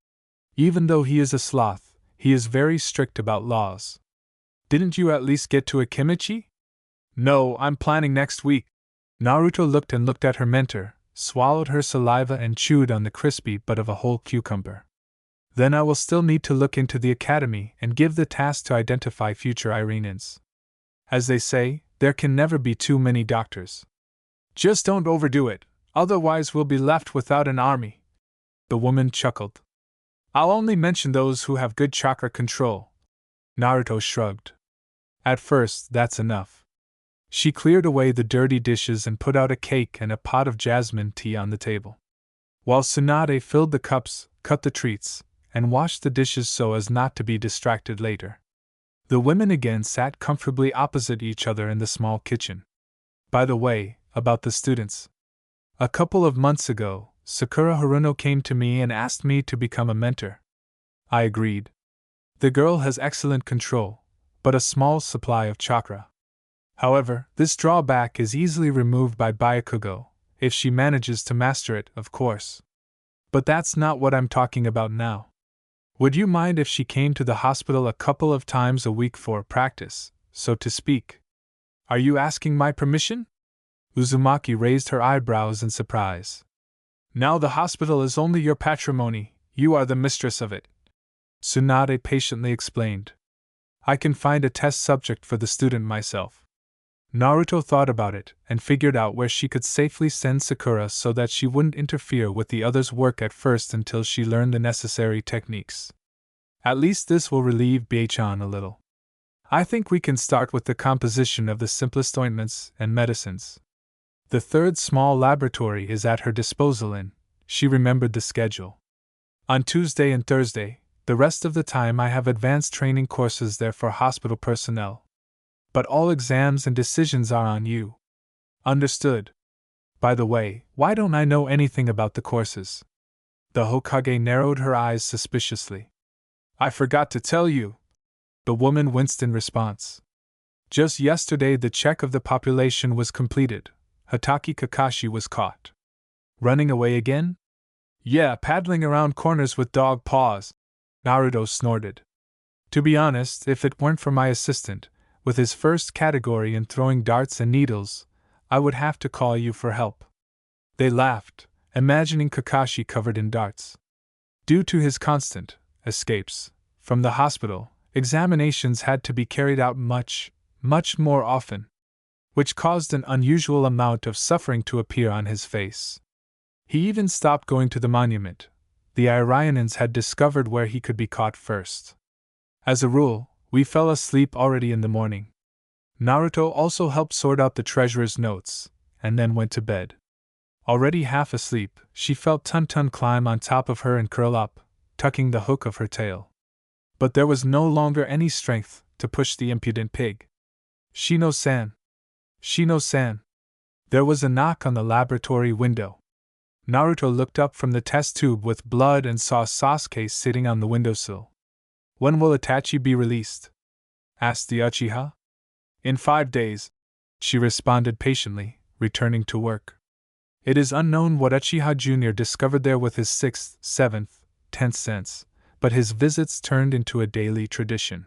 Even though he is a sloth, he is very strict about laws. Didn't you at least get to a kimchi? No, I'm planning next week. Naruto looked and looked at her mentor, swallowed her saliva and chewed on the crispy butt of a whole cucumber. Then I will still need to look into the academy and give the task to identify future Irenans. As they say, there can never be too many doctors. Just don't overdo it, otherwise we'll be left without an army. The woman chuckled. I'll only mention those who have good chakra control. Naruto shrugged. At first, that's enough. She cleared away the dirty dishes and put out a cake and a pot of jasmine tea on the table. While Tsunade filled the cups, cut the treats, and washed the dishes so as not to be distracted later. The women again sat comfortably opposite each other in the small kitchen. By the way, about the students. A couple of months ago, Sakura Haruno came to me and asked me to become a mentor. I agreed. The girl has excellent control, but a small supply of chakra. However, this drawback is easily removed by Byakugo, if she manages to master it, of course. But that's not what I'm talking about now. Would you mind if she came to the hospital a couple of times a week for practice, so to speak? Are you asking my permission? Uzumaki raised her eyebrows in surprise. Now the hospital is only your patrimony, you are the mistress of it. Tsunade patiently explained. I can find a test subject for the student myself. Naruto thought about it and figured out where she could safely send Sakura so that she wouldn't interfere with the others' work at first until she learned the necessary techniques. At least this will relieve Byakugo a little. I think we can start with the composition of the simplest ointments and medicines. The third small laboratory is at her disposal and she remembered the schedule. On Tuesday and Thursday, the rest of the time I have advanced training courses there for hospital personnel. But all exams and decisions are on you. Understood. By the way, why don't I know anything about the courses? The Hokage narrowed her eyes suspiciously. I forgot to tell you. The woman winced in response. Just yesterday the check of the population was completed. Hatake Kakashi was caught. Running away again? Yeah, paddling around corners with dog paws. Naruto snorted. To be honest, if it weren't for my assistant, with his first category in throwing darts and needles, I would have to call you for help. They laughed, imagining Kakashi covered in darts. Due to his constant escapes from the hospital, examinations had to be carried out much more often, which caused an unusual amount of suffering to appear on his face. He even stopped going to the monument. The Irionans had discovered where he could be caught first. As a rule, we fell asleep already in the morning. Naruto also helped sort out the treasurer's notes, and then went to bed. Already half asleep, she felt Tun-Tun climb on top of her and curl up, tucking the hook of her tail. But there was no longer any strength to push the impudent pig. Shino-san. Shino-san. There was a knock on the laboratory window. Naruto looked up from the test tube with blood and saw Sasuke sitting on the windowsill. When will Itachi be released? Asked the Uchiha. In 5 days, she responded patiently, returning to work. It is unknown what Uchiha Jr. discovered there with his 6th, 7th, 10th sense, but his visits turned into a daily tradition.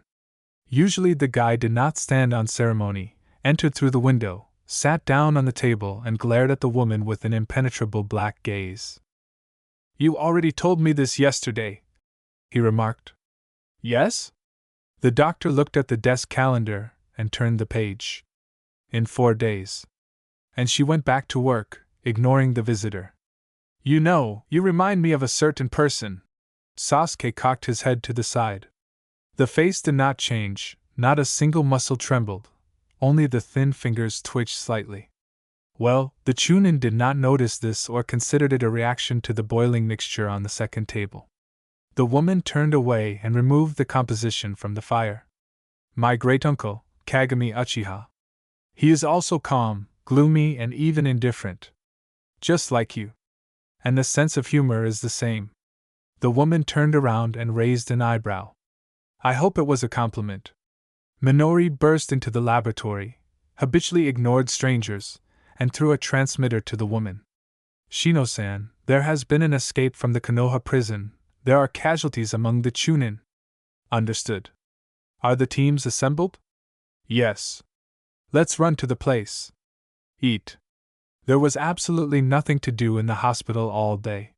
Usually the guy did not stand on ceremony, entered through the window, sat down on the table and glared at the woman with an impenetrable black gaze. You already told me this yesterday, he remarked. Yes? The doctor looked at the desk calendar and turned the page. In 4 days. And she went back to work, ignoring the visitor. You know, you remind me of a certain person. Sasuke cocked his head to the side. The face did not change, not a single muscle trembled, only the thin fingers twitched slightly. Well, the Chunin did not notice this or considered it a reaction to the boiling mixture on the second table. The woman turned away and removed the composition from the fire. My great-uncle, Kagami Uchiha. He is also calm, gloomy, and even indifferent. Just like you. And the sense of humor is the same. The woman turned around and raised an eyebrow. I hope it was a compliment. Minori burst into the laboratory, habitually ignored strangers, and threw a transmitter to the woman. Shino-san, there has been an escape from the Konoha prison. There are casualties among the Chunin. Understood. Are the teams assembled? Yes. Let's run to the place. Eat. There was absolutely nothing to do in the hospital all day.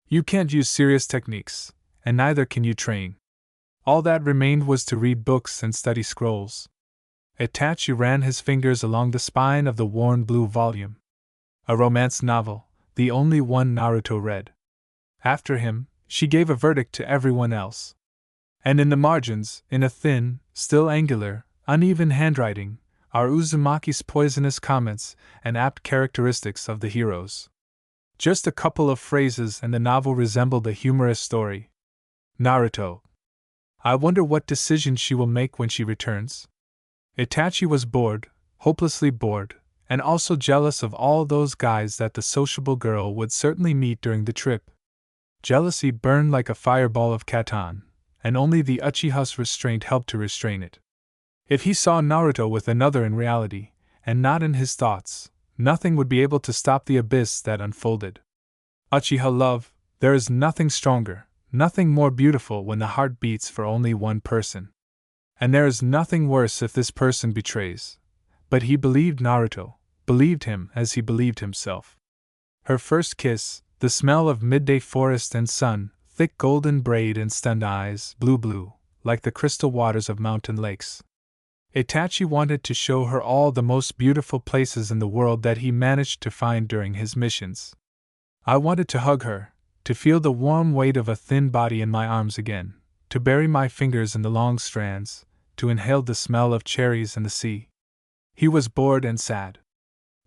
You can't use serious techniques, and neither can you train. All that remained was to read books and study scrolls. Itachi ran his fingers along the spine of the worn blue volume. A romance novel, the only one Naruto read. After him, she gave a verdict to everyone else. And in the margins, in a thin, still angular, uneven handwriting, are Uzumaki's poisonous comments and apt characteristics of the heroes. Just a couple of phrases and the novel resembled a humorous story. Naruto. I wonder what decision she will make when she returns. Itachi was bored, hopelessly bored, and also jealous of all those guys that the sociable girl would certainly meet during the trip. Jealousy burned like a fireball of Katan, and only the Uchiha's restraint helped to restrain it. If he saw Naruto with another in reality, and not in his thoughts, nothing would be able to stop the abyss that unfolded. Uchiha love, there is nothing stronger, nothing more beautiful when the heart beats for only one person. And there is nothing worse if this person betrays. But he believed Naruto, believed him as he believed himself. Her first kiss, the smell of midday forest and sun, thick golden braid and stunned eyes, blue, like the crystal waters of mountain lakes. Itachi wanted to show her all the most beautiful places in the world that he managed to find during his missions. I wanted to hug her, to feel the warm weight of a thin body in my arms again, to bury my fingers in the long strands, to inhale the smell of cherries and the sea. He was bored and sad.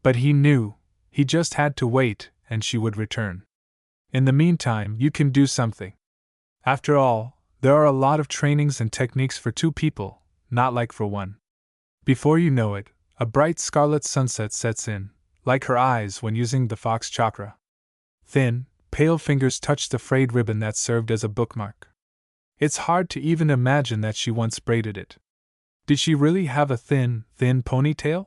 But he knew, he just had to wait, and she would return. In the meantime, you can do something. After all, there are a lot of trainings and techniques for 2 people, not like for 1. Before you know it, a bright scarlet sunset sets in, like her eyes when using the fox chakra. Thin, pale fingers touch the frayed ribbon that served as a bookmark. It's hard to even imagine that she once braided it. Did she really have a thin ponytail?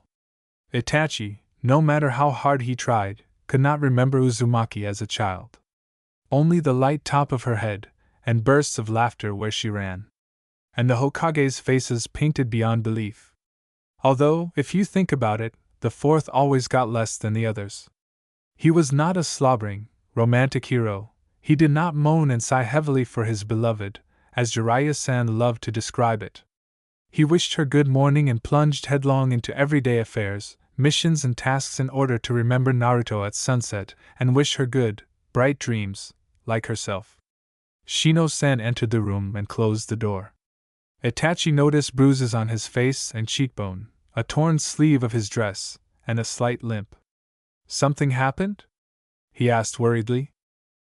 Itachi, no matter how hard he tried, could not remember Uzumaki as a child. Only the light top of her head, and bursts of laughter where she ran. And the Hokage's faces painted beyond belief. Although, if you think about it, the 4th always got less than the others. He was not a slobbering, romantic hero. He did not moan and sigh heavily for his beloved, as Jiraiya-san loved to describe it. He wished her good morning and plunged headlong into everyday affairs, missions and tasks in order to remember Naruto at sunset and wish her good, bright dreams, like herself. Shino-san entered the room and closed the door. Itachi noticed bruises on his face and cheekbone, a torn sleeve of his dress, and a slight limp. Something happened? He asked worriedly.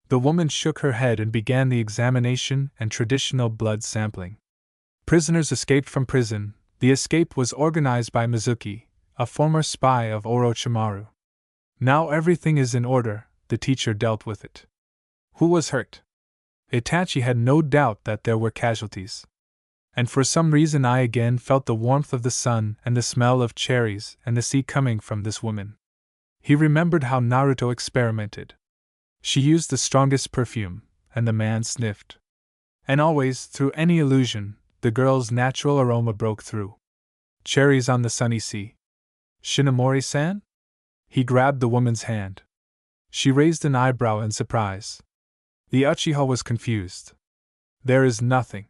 The woman shook her head and began the examination and traditional blood sampling. Prisoners escaped from prison. The escape was organized by Mizuki, a former spy of Orochimaru. Now everything is in order, the teacher dealt with it. Who was hurt? Itachi had no doubt that there were casualties. And for some reason I again felt the warmth of the sun and the smell of cherries and the sea coming from this woman. He remembered how Naruto experimented. She used the strongest perfume, and the man sniffed. And always, through any illusion, the girl's natural aroma broke through. Cherries on the sunny sea. Shinomori-san? He grabbed the woman's hand. She raised an eyebrow in surprise. The Uchiha was confused. There is nothing.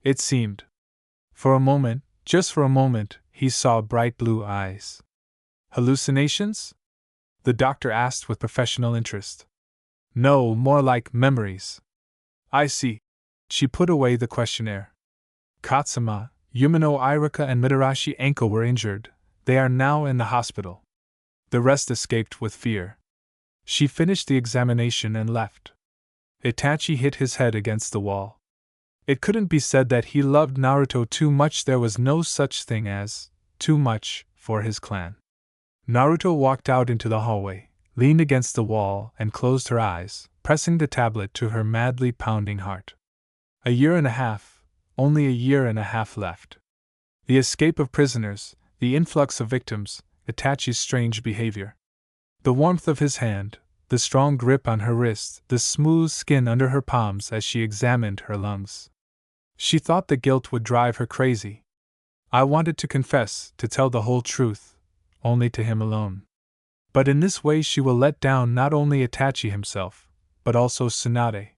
It seemed. For a moment, just for a moment, he saw bright blue eyes. Hallucinations? The doctor asked with professional interest. No, more like memories. I see. She put away the questionnaire. Katsuma, Yumino, Irika, and Mitarashi Enko were injured. They are now in the hospital. The rest escaped with fear. She finished the examination and left. Itachi hit his head against the wall. It couldn't be said that he loved Naruto too much. There was no such thing as too much for his clan. Naruto walked out into the hallway, leaned against the wall, and closed her eyes, pressing the tablet to her madly pounding heart. A year and a half, only a year and a half left. The escape of prisoners, the influx of victims, Itachi's strange behavior. The warmth of his hand, the strong grip on her wrist, the smooth skin under her palms as she examined her lungs. She thought the guilt would drive her crazy. I wanted to confess, to tell the whole truth, only to him alone. But in this way she will let down not only Itachi himself, but also Tsunade.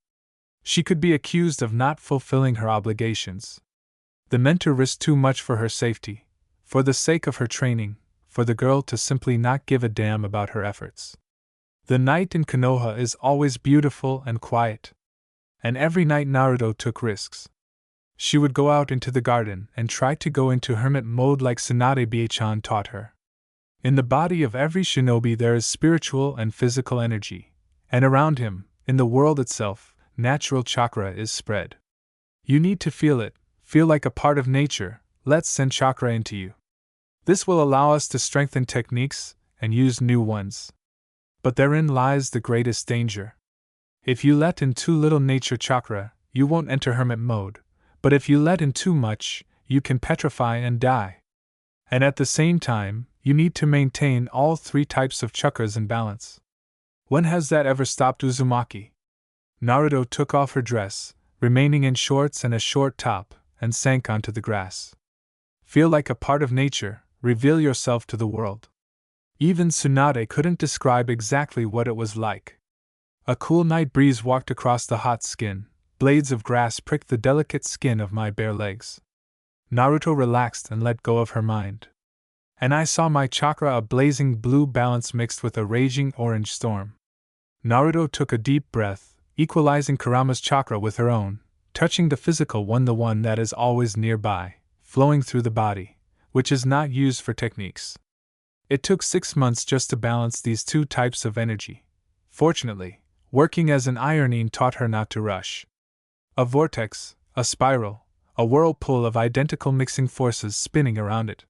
She could be accused of not fulfilling her obligations. The mentor risked too much for her safety, for the sake of her training, for the girl to simply not give a damn about her efforts. The night in Konoha is always beautiful and quiet. And every night Naruto took risks. She would go out into the garden and try to go into hermit mode like Tsunade Bachan taught her. In the body of every shinobi there is spiritual and physical energy, and around him, in the world itself, natural chakra is spread. You need to feel like a part of nature. Let's send chakra into you. This will allow us to strengthen techniques and use new ones. But therein lies the greatest danger. If you let in too little nature chakra, you won't enter hermit mode, but if you let in too much, you can petrify and die. And at the same time, you need to maintain all three types of chakras in balance. When has that ever stopped Uzumaki? Naruto took off her dress, remaining in shorts and a short top, and sank onto the grass. Feel like a part of nature, reveal yourself to the world. Even Tsunade couldn't describe exactly what it was like. A cool night breeze walked across the hot skin, blades of grass pricked the delicate skin of my bare legs. Naruto relaxed and let go of her mind. And I saw my chakra a blazing blue balance mixed with a raging orange storm. Naruto took a deep breath, equalizing Kurama's chakra with her own, touching the physical one, the one that is always nearby, flowing through the body, which is not used for techniques. It took 6 months just to balance these two types of energy. Fortunately, working as an ironing taught her not to rush. A vortex, a spiral, a whirlpool of identical mixing forces spinning around it.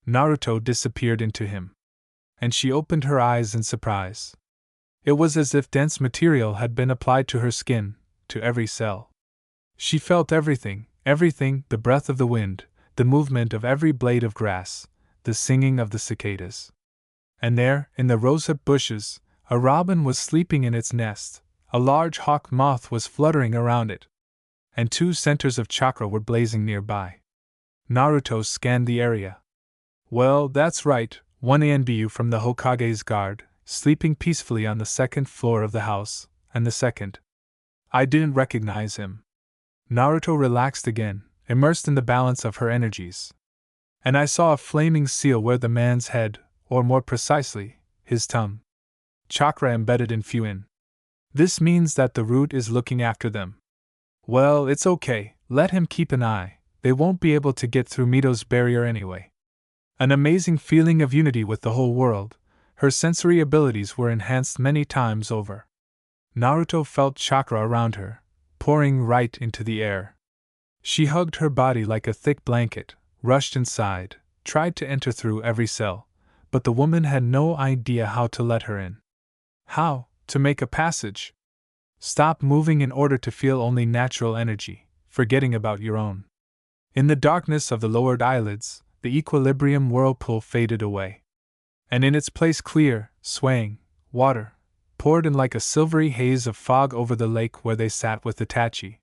Naruto disappeared into him. And she opened her eyes in surprise. It was as if dense material had been applied to her skin, to every cell. She felt everything, the breath of the wind, the movement of every blade of grass, the singing of the cicadas. And there, in the rosehip bushes, a robin was sleeping in its nest, a large hawk moth was fluttering around it, and 2 centers of chakra were blazing nearby. Naruto scanned the area. Well, that's right, one Anbu from the Hokage's guard, sleeping peacefully on the 2nd floor of the house, and the second. I didn't recognize him. Naruto relaxed again, immersed in the balance of her energies. And I saw a flaming seal where the man's head, or more precisely, his tongue. Chakra embedded in Fuin. This means that the root is looking after them. Well, it's okay, let him keep an eye, they won't be able to get through Mito's barrier anyway. An amazing feeling of unity with the whole world, her sensory abilities were enhanced many times over. Naruto felt chakra around her, pouring right into the air. She hugged her body like a thick blanket, rushed inside, tried to enter through every cell, but the woman had no idea how to let her in. How to make a passage? Stop moving in order to feel only natural energy, forgetting about your own. In the darkness of the lowered eyelids, the equilibrium whirlpool faded away. And in its place clear, swaying, water poured in like a silvery haze of fog over the lake where they sat with Itachi.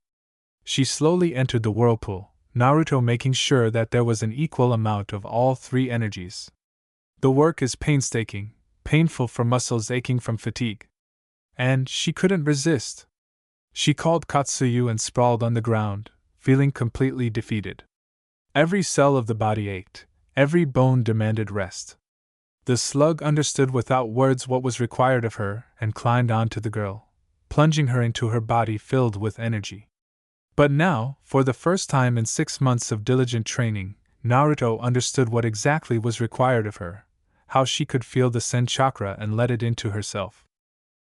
She slowly entered the whirlpool, Naruto making sure that there was an equal amount of all three energies. The work is painstaking, painful for muscles aching from fatigue. And she couldn't resist. She called Akatsuki and sprawled on the ground, feeling completely defeated. Every cell of the body ached, every bone demanded rest. The slug understood without words what was required of her and climbed onto the girl, plunging her into her body filled with energy. But now, for the first time in 6 months of diligent training, Naruto understood what exactly was required of her, how she could feel the Sen chakra and let it into herself.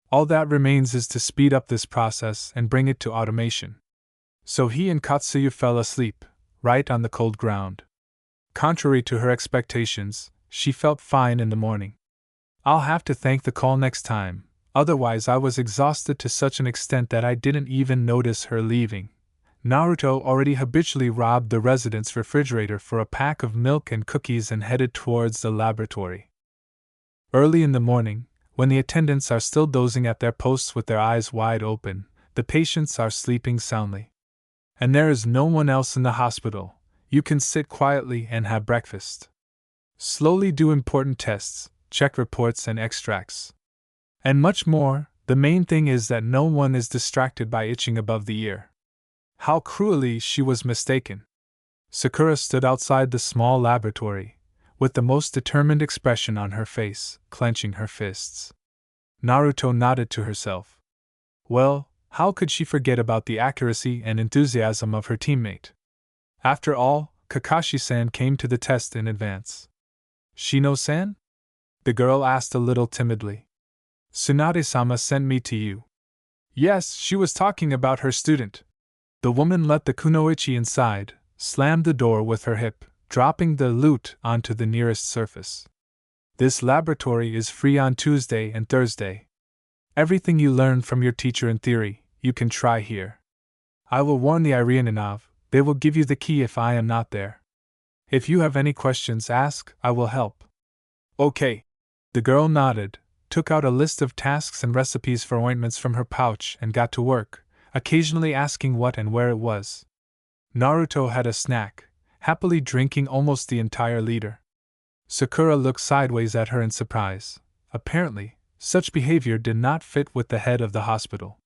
All that remains is to speed up this process and bring it to automation. So he and Katsuyu fell asleep, right on the cold ground. Contrary to her expectations, she felt fine in the morning. I'll have to thank the call next time, otherwise I was exhausted to such an extent that I didn't even notice her leaving. Naruto already habitually robbed the residence refrigerator for a pack of milk and cookies and headed towards the laboratory. Early in the morning, when the attendants are still dozing at their posts with their eyes wide open, the patients are sleeping soundly. And there is no one else in the hospital, you can sit quietly and have breakfast. Slowly do important tests, check reports and extracts. And much more, the main thing is that no one is distracted by itching above the ear. How cruelly she was mistaken. Sakura stood outside the small laboratory, with the most determined expression on her face, clenching her fists. Naruto nodded to herself. Well, how could she forget about the accuracy and enthusiasm of her teammate? After all, Kakashi-san came to the test in advance. Shino-san? The girl asked a little timidly. Tsunade-sama sent me to you. Yes, she was talking about her student. The woman let the kunoichi inside, slammed the door with her hip, dropping the loot onto the nearest surface. This laboratory is free on Tuesday and Thursday. Everything you learn from your teacher in theory, you can try here. I will warn the Irioninav, they will give you the key if I am not there. If you have any questions, ask, I will help. Okay. The girl nodded, took out a list of tasks and recipes for ointments from her pouch and got to work, occasionally asking what and where it was. Naruto had a snack, happily drinking almost the entire liter. Sakura looked sideways at her in surprise. Apparently, such behavior did not fit with the head of the hospital.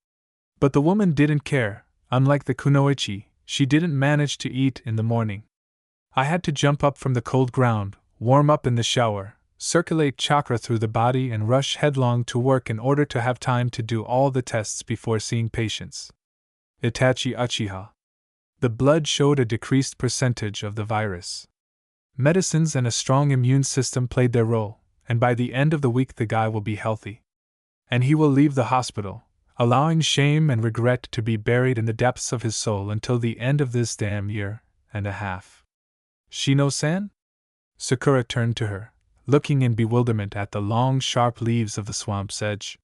But the woman didn't care. Unlike the kunoichi, she didn't manage to eat in the morning. I had to jump up from the cold ground, warm up in the shower, circulate chakra through the body and rush headlong to work in order to have time to do all the tests before seeing patients. Itachi Uchiha. The blood showed a decreased percentage of the virus. Medicines and a strong immune system played their role, and by the end of the week the guy will be healthy. And he will leave the hospital, allowing shame and regret to be buried in the depths of his soul until the end of this damn year and a half. Shino-san? Sakura turned to her, looking in bewilderment at the long, sharp leaves of the swamp's edge.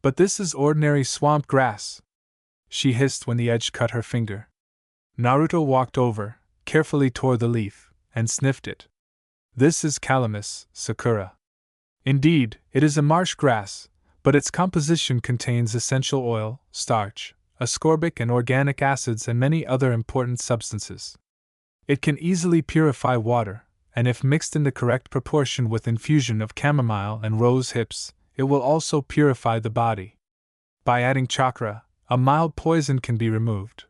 But this is ordinary swamp grass, she hissed when the edge cut her finger. Naruto walked over, carefully tore the leaf, and sniffed it. This is calamus, Sakura. Indeed, it is a marsh grass, but its composition contains essential oil, starch, ascorbic and organic acids and many other important substances. It can easily purify water, and if mixed in the correct proportion with infusion of chamomile and rose hips, it will also purify the body. By adding chakra, a mild poison can be removed.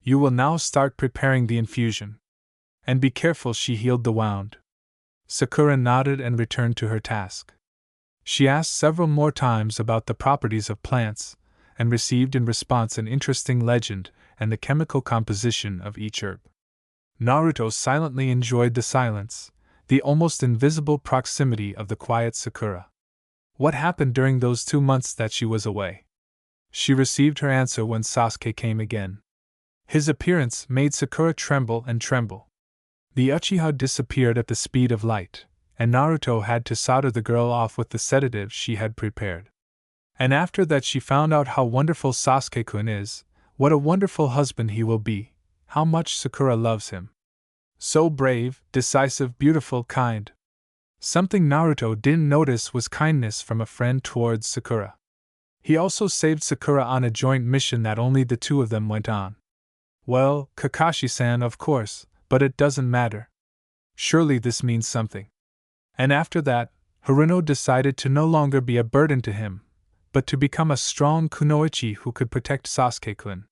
You will now start preparing the infusion. And be careful, she healed the wound. Sakura nodded and returned to her task. She asked several more times about the properties of plants, and received in response an interesting legend and the chemical composition of each herb. Naruto silently enjoyed the silence, the almost invisible proximity of the quiet Sakura. What happened during those 2 months that she was away? She received her answer when Sasuke came again. His appearance made Sakura tremble and tremble. The Uchiha disappeared at the speed of light, and Naruto had to solder the girl off with the sedative she had prepared. And after that she found out how wonderful Sasuke-kun is, what a wonderful husband he will be, how much Sakura loves him. So brave, decisive, beautiful, kind. Something Naruto didn't notice was kindness from a friend towards Sakura. He also saved Sakura on a joint mission that only the two of them went on. Well, Kakashi-san, of course, but it doesn't matter. Surely this means something. And after that, Haruno decided to no longer be a burden to him, but to become a strong kunoichi who could protect Sasuke-kun.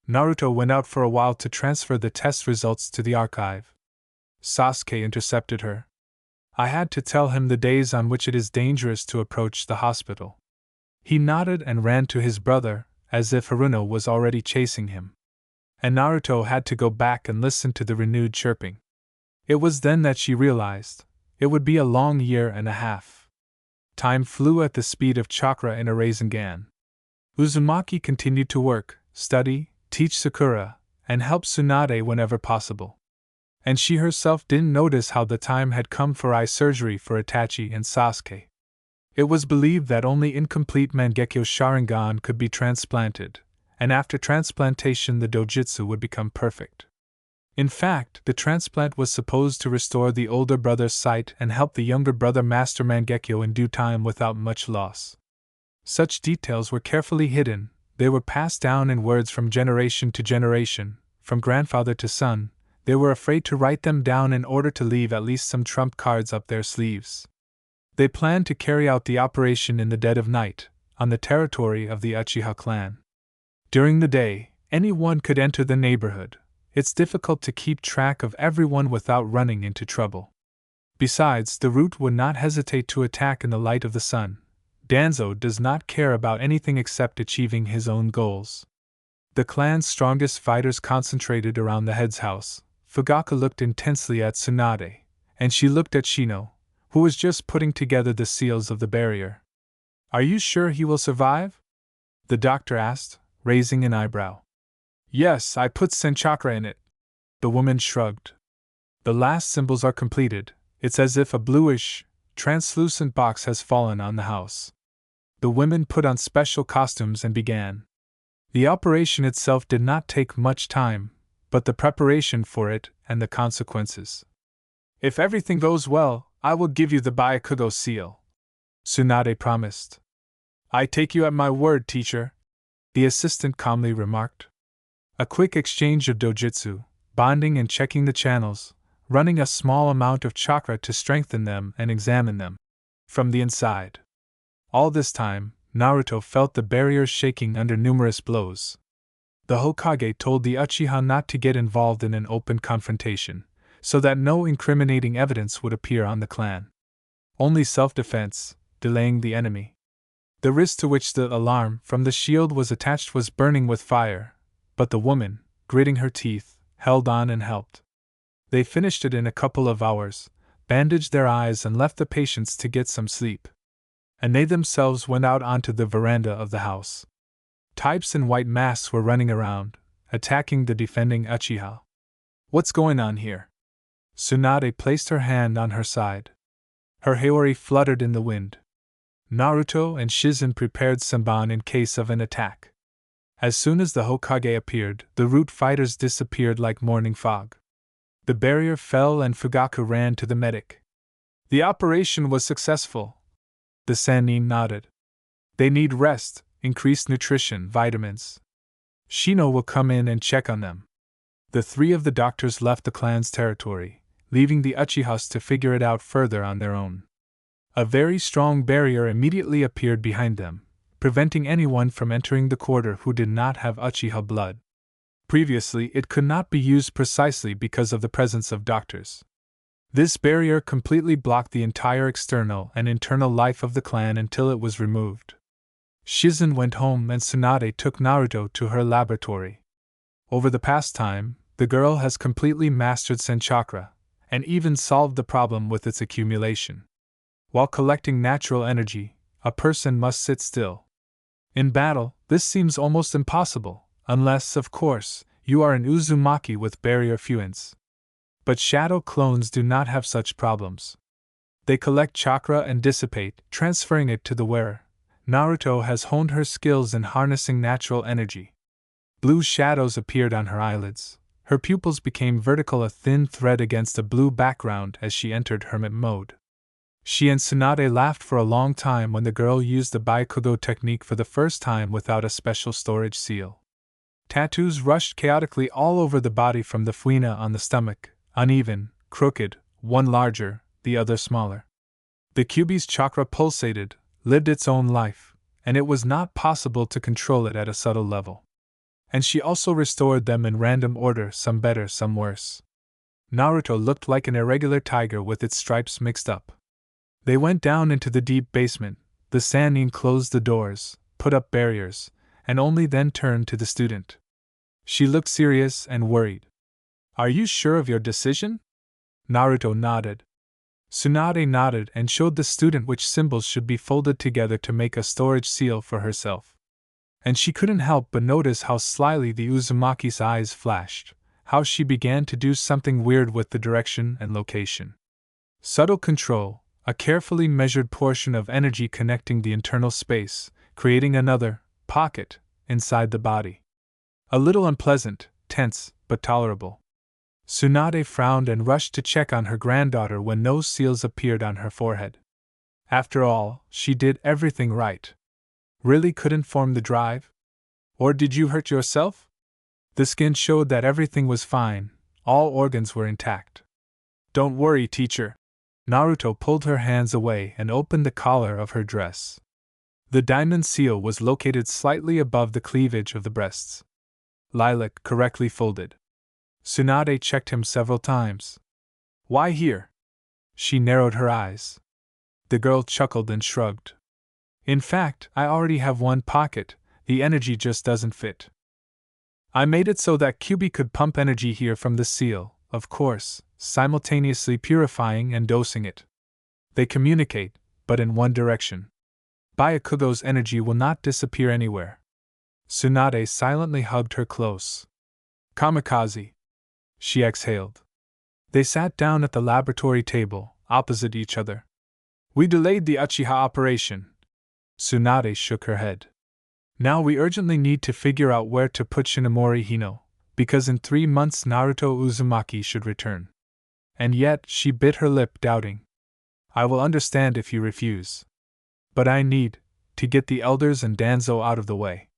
Naruto went out for a while to transfer the test results to the archive. Sasuke intercepted her. I had to tell him the days on which it is dangerous to approach the hospital. He nodded and ran to his brother, as if Haruno was already chasing him. And Naruto had to go back and listen to the renewed chirping. It was then that she realized it would be a long year and a half. Time flew at the speed of chakra in a Rasengan. Uzumaki continued to work, study, teach Sakura, and help Tsunade whenever possible. And she herself didn't notice how the time had come for eye surgery for Itachi and Sasuke. It was believed that only incomplete Mangekyo Sharingan could be transplanted, and after transplantation the dojutsu would become perfect. In fact, the transplant was supposed to restore the older brother's sight and help the younger brother master Mangekyo in due time without much loss. Such details were carefully hidden, they were passed down in words from generation to generation, from grandfather to son. They were afraid to write them down in order to leave at least some trump cards up their sleeves. They planned to carry out the operation in the dead of night, on the territory of the Uchiha clan. During the day, anyone could enter the neighborhood. It's difficult to keep track of everyone without running into trouble. Besides, the root would not hesitate to attack in the light of the sun. Danzo does not care about anything except achieving his own goals. The clan's strongest fighters concentrated around the head's house. Fugaku looked intensely at Tsunade, and she looked at Shino, who was just putting together the seals of the barrier. Are you sure he will survive? The doctor asked, raising an eyebrow. Yes, I put senchakra in it. The woman shrugged. The last symbols are completed. It's as if a bluish, translucent box has fallen on the house. The women put on special costumes and began. The operation itself did not take much time, but the preparation for it and the consequences. If everything goes well, I will give you the Byakugo seal, Tsunade promised. I take you at my word, teacher, the assistant calmly remarked. A quick exchange of dojutsu, bonding and checking the channels, running a small amount of chakra to strengthen them and examine them from the inside. All this time, Naruto felt the barriers shaking under numerous blows. The Hokage told the Uchiha not to get involved in an open confrontation, so that no incriminating evidence would appear on the clan. Only self-defense, delaying the enemy. The wrist to which the alarm from the shield was attached was burning with fire, but the woman, gritting her teeth, held on and helped. They finished it in a couple of hours, bandaged their eyes and left the patients to get some sleep. And they themselves went out onto the veranda of the house. Types in white masks were running around, attacking the defending Uchiha. What's going on here? Tsunade placed her hand on her side. Her haori fluttered in the wind. Naruto and Shizen prepared Senbon in case of an attack. As soon as the Hokage appeared, the root fighters disappeared like morning fog. The barrier fell and Fugaku ran to the medic. The operation was successful. The Sannin nodded. They need rest, increased nutrition, vitamins. Shino will come in and check on them. The three of the doctors left the clan's territory, leaving the Uchihas to figure it out further on their own. A very strong barrier immediately appeared behind them, preventing anyone from entering the quarter who did not have Uchiha blood. Previously, it could not be used precisely because of the presence of doctors. This barrier completely blocked the entire external and internal life of the clan until it was removed. Shizen went home and Tsunade took Naruto to her laboratory. Over the past time, the girl has completely mastered senchakra, and even solved the problem with its accumulation. While collecting natural energy, a person must sit still. In battle, this seems almost impossible, unless, of course, you are an Uzumaki with barrier fluence. But shadow clones do not have such problems. They collect chakra and dissipate, transferring it to the wearer. Naruto has honed her skills in harnessing natural energy. Blue shadows appeared on her eyelids. Her pupils became vertical, a thin thread against a blue background as she entered hermit mode. She and Tsunade laughed for a long time when the girl used the Baikugo technique for the first time without a special storage seal. Tattoos rushed chaotically all over the body, from the fuina on the stomach, uneven, crooked, one larger, the other smaller. The Kyuubi's chakra pulsated, lived its own life, and it was not possible to control it at a subtle level. And she also restored them in random order, some better, some worse. Naruto looked like an irregular tiger with its stripes mixed up. They went down into the deep basement. The Sannin closed the doors, put up barriers, and only then turned to the student. She looked serious and worried. "Are you sure of your decision?" Naruto nodded. Tsunade nodded and showed the student which symbols should be folded together to make a storage seal for herself. And she couldn't help but notice how slyly the Uzumaki's eyes flashed, how she began to do something weird with the direction and location. Subtle control, a carefully measured portion of energy connecting the internal space, creating another pocket inside the body. A little unpleasant, tense, but tolerable. Tsunade frowned and rushed to check on her granddaughter when no seals appeared on her forehead. After all, she did everything right. Really couldn't form the drive? Or did you hurt yourself? The skin showed that everything was fine, all organs were intact. "Don't worry, teacher." Naruto pulled her hands away and opened the collar of her dress. The diamond seal was located slightly above the cleavage of the breasts. Lilac, correctly folded. Tsunade checked him several times. "Why here?" She narrowed her eyes. The girl chuckled and shrugged. "In fact, I already have one pocket, the energy just doesn't fit. I made it so that Kyuubi could pump energy here from the seal, of course, simultaneously purifying and dosing it. They communicate, but in one direction. Byakugo's energy will not disappear anywhere." Tsunade silently hugged her close. "Kamikaze," she exhaled. They sat down at the laboratory table, opposite each other. "We delayed the Uchiha operation." Tsunade shook her head. "Now we urgently need to figure out where to put Shinomori Hino, because in 3 months Naruto Uzumaki should return." And yet she bit her lip, doubting. "I will understand if you refuse. But I need to get the elders and Danzo out of the way.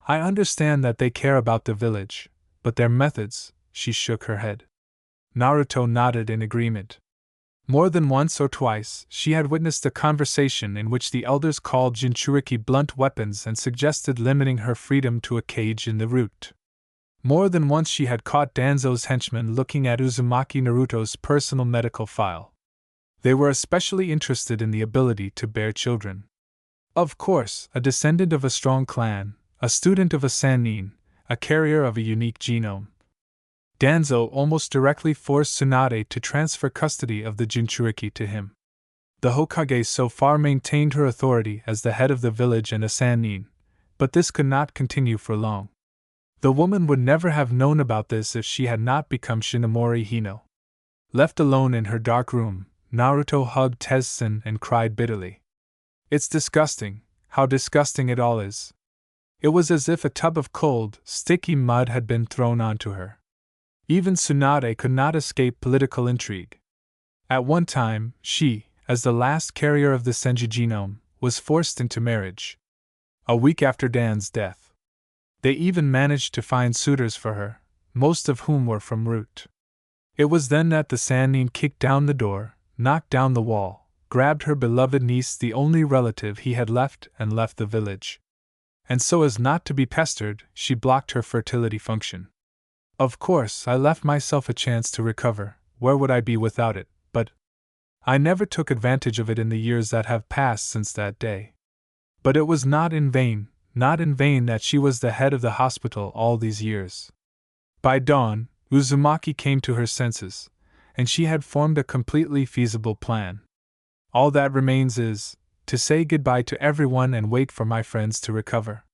I understand that they care about the village, but their methods," she shook her head. Naruto nodded in agreement. More than once or twice, she had witnessed a conversation in which the elders called Jinchuriki blunt weapons and suggested limiting her freedom to a cage in the root. More than once she had caught Danzo's henchmen looking at Uzumaki Naruto's personal medical file. They were especially interested in the ability to bear children. Of course, a descendant of a strong clan, a student of a Sannin, a carrier of a unique genome. Danzo almost directly forced Tsunade to transfer custody of the Jinchuriki to him. The Hokage so far maintained her authority as the head of the village and a Sannin, but this could not continue for long. The woman would never have known about this if she had not become Shinomori Hino. Left alone in her dark room, Naruto hugged Tenzin and cried bitterly. "It's disgusting, how disgusting it all is." It was as if a tub of cold, sticky mud had been thrown onto her. Even Tsunade could not escape political intrigue. At one time, she, as the last carrier of the Senju genome, was forced into marriage. A week after Dan's death. They even managed to find suitors for her, most of whom were from Root. It was then that the Sannin kicked down the door, knocked down the wall, grabbed her beloved niece, the only relative he had left, and left the village. And so as not to be pestered, she blocked her fertility function. Of course, I left myself a chance to recover, where would I be without it, but I never took advantage of it in the years that have passed since that day. But it was not in vain that she was the head of the hospital all these years. By dawn, Uzumaki came to her senses, and she had formed a completely feasible plan. All that remains is to say goodbye to everyone and wait for my friends to recover.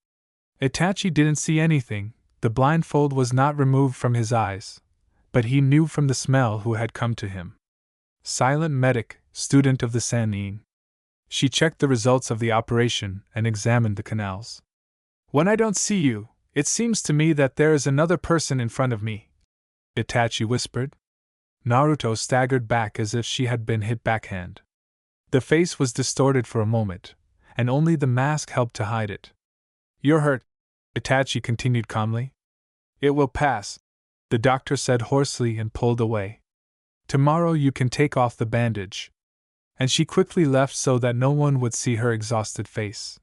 Itachi didn't see anything. The blindfold was not removed from his eyes, but he knew from the smell who had come to him. Silent medic, student of the Sannin. She checked the results of the operation and examined the canals. When I don't see you, it seems to me that there is another person in front of me, Itachi whispered. Naruto staggered back as if she had been hit backhand. The face was distorted for a moment, and only the mask helped to hide it. You're hurt, Itachi continued calmly. It will pass, the doctor said hoarsely and pulled away. Tomorrow you can take off the bandage. And she quickly left so that no one would see her exhausted face.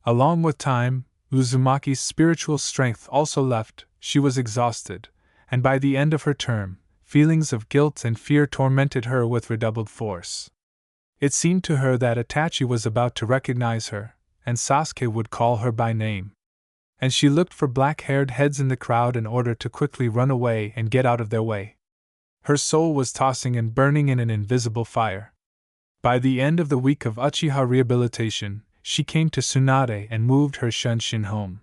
Along with time, Uzumaki's spiritual strength also left. She was exhausted, and by the end of her term, feelings of guilt and fear tormented her with redoubled force. It seemed to her that Itachi was about to recognize her, and Sasuke would call her by name. And she looked for black-haired heads in the crowd in order to quickly run away and get out of their way. Her soul was tossing and burning in an invisible fire. By the end of the week of Uchiha rehabilitation, she came to Tsunade and moved her shunshin home.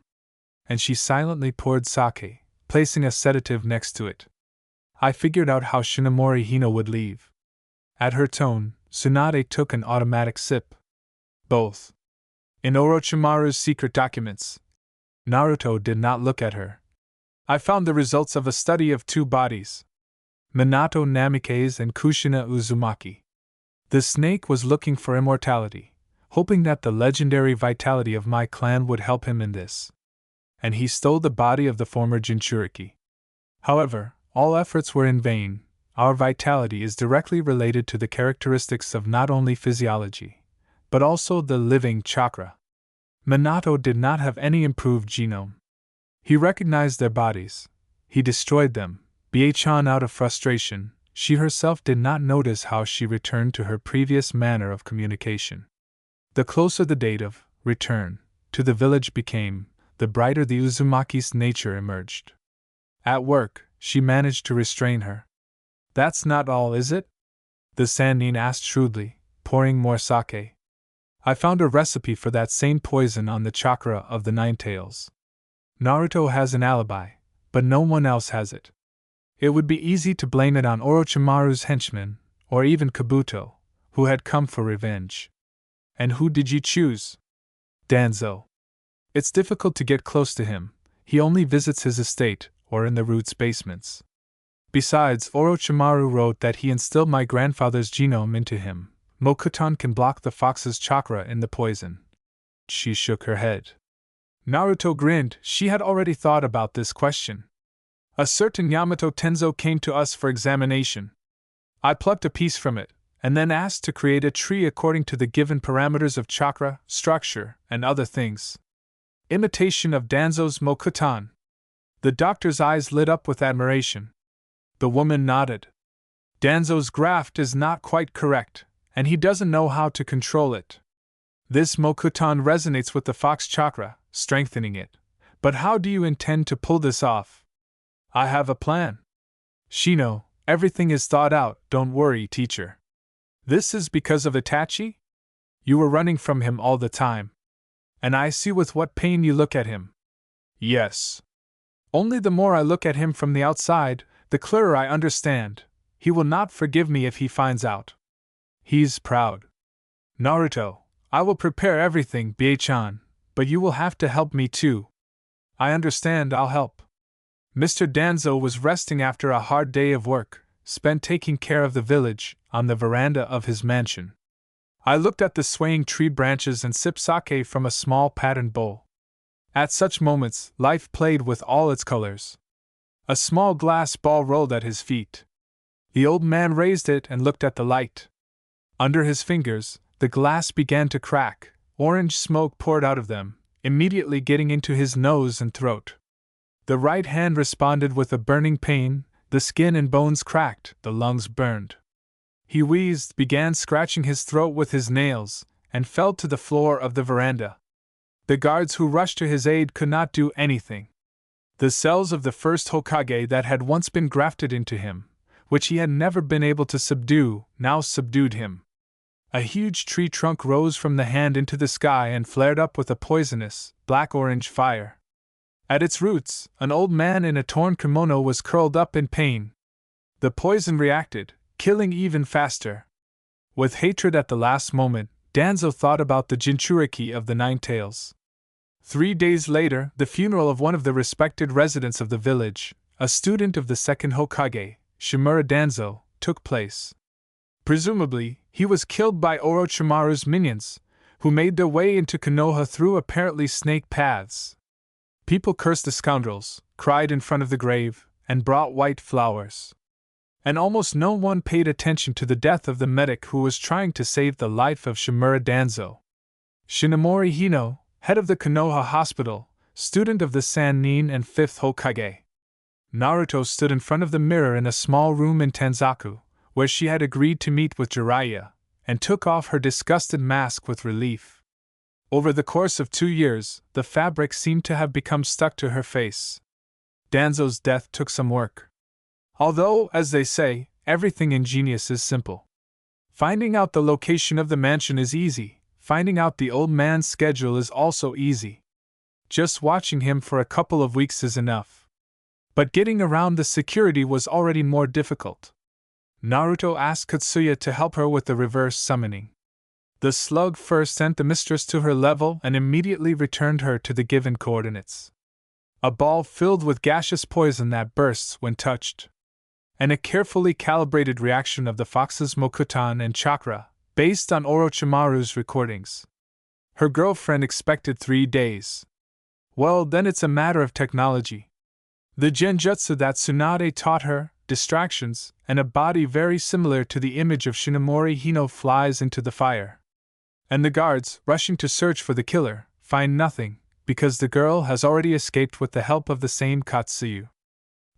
And she silently poured sake, placing a sedative next to it. I figured out how Shinomori Hino would leave. At her tone, Tsunade took an automatic sip. Both. In Orochimaru's secret documents. Naruto did not look at her. I found the results of a study of two bodies. Minato Namikaze and Kushina Uzumaki. The snake was looking for immortality, hoping that the legendary vitality of my clan would help him in this. And he stole the body of the former Jinchuriki. However, all efforts were in vain. Our vitality is directly related to the characteristics of not only physiology, but also the living chakra. Minato did not have any improved genome. He recognized their bodies. He destroyed them. Bie-chan out of frustration, she herself did not notice how she returned to her previous manner of communication. The closer the date of return to the village became, the brighter the Uzumaki's nature emerged. At work, she managed to restrain her. That's not all, is it? The Sannin asked shrewdly, pouring more sake. I found a recipe for that same poison on the chakra of the Nine Tails. Naruto has an alibi, but no one else has it. It would be easy to blame it on Orochimaru's henchmen, or even Kabuto, who had come for revenge. And who did you choose? Danzo. It's difficult to get close to him. He only visits his estate, or in the Roots basements. Besides, Orochimaru wrote that he instilled my grandfather's genome into him. Mokuton can block the fox's chakra in the poison. She shook her head. Naruto grinned. She had already thought about this question. A certain Yamato Tenzo came to us for examination. I plucked a piece from it, and then asked to create a tree according to the given parameters of chakra, structure, and other things. Imitation of Danzo's Mokuton. The doctor's eyes lit up with admiration. The woman nodded. Danzo's graft is not quite correct, and he doesn't know how to control it. This Mokuton resonates with the fox chakra, strengthening it. But how do you intend to pull this off? I have a plan. Shino, everything is thought out, don't worry, teacher. This is because of Itachi? You were running from him all the time. And I see with what pain you look at him. Yes. Only the more I look at him from the outside, the clearer I understand. He will not forgive me if he finds out. He's proud. Naruto, I will prepare everything, Bie-chan, but you will have to help me too. I understand, I'll help. Mr. Danzo was resting after a hard day of work, spent taking care of the village, on the veranda of his mansion. I looked at the swaying tree branches and sipped sake from a small patterned bowl. At such moments, life played with all its colors. A small glass ball rolled at his feet. The old man raised it and looked at the light. Under his fingers, the glass began to crack, orange smoke poured out of them, immediately getting into his nose and throat. The right hand responded with a burning pain, the skin and bones cracked, the lungs burned. He wheezed, began scratching his throat with his nails, and fell to the floor of the veranda. The guards who rushed to his aid could not do anything. The cells of the first Hokage that had once been grafted into him, which he had never been able to subdue, now subdued him. A huge tree trunk rose from the hand into the sky and flared up with a poisonous, black-orange fire. At its roots, an old man in a torn kimono was curled up in pain. The poison reacted, killing even faster. With hatred at the last moment, Danzo thought about the Jinchuriki of the Nine Tails. 3 days later, the funeral of one of the respected residents of the village, a student of the second Hokage, Shimura Danzo, took place. Presumably, he was killed by Orochimaru's minions, who made their way into Konoha through apparently snake paths. People cursed the scoundrels, cried in front of the grave, and brought white flowers. And almost no one paid attention to the death of the medic who was trying to save the life of Shimura Danzo. Shinomori Hino, head of the Konoha Hospital, student of the Sannin and 5th Hokage. Naruto stood in front of the mirror in a small room in Tenzaku, where she had agreed to meet with Jiraiya, and took off her disgusted mask with relief. Over the course of 2 years, the fabric seemed to have become stuck to her face. Danzo's death took some work. Although, as they say, everything in genius is simple. Finding out the location of the mansion is easy, finding out the old man's schedule is also easy. Just watching him for a couple of weeks is enough. But getting around the security was already more difficult. Naruto asked Katsuya to help her with the reverse summoning. The slug first sent the mistress to her level and immediately returned her to the given coordinates. A ball filled with gaseous poison that bursts when touched. And a carefully calibrated reaction of the fox's Mokutan and chakra, based on Orochimaru's recordings. Her girlfriend expected 3 days. Well, then it's a matter of technology. The genjutsu that Tsunade taught her, distractions, and a body very similar to the image of Shinomori Hino flies into the fire. And the guards, rushing to search for the killer, find nothing, because the girl has already escaped with the help of the same Katsuyu.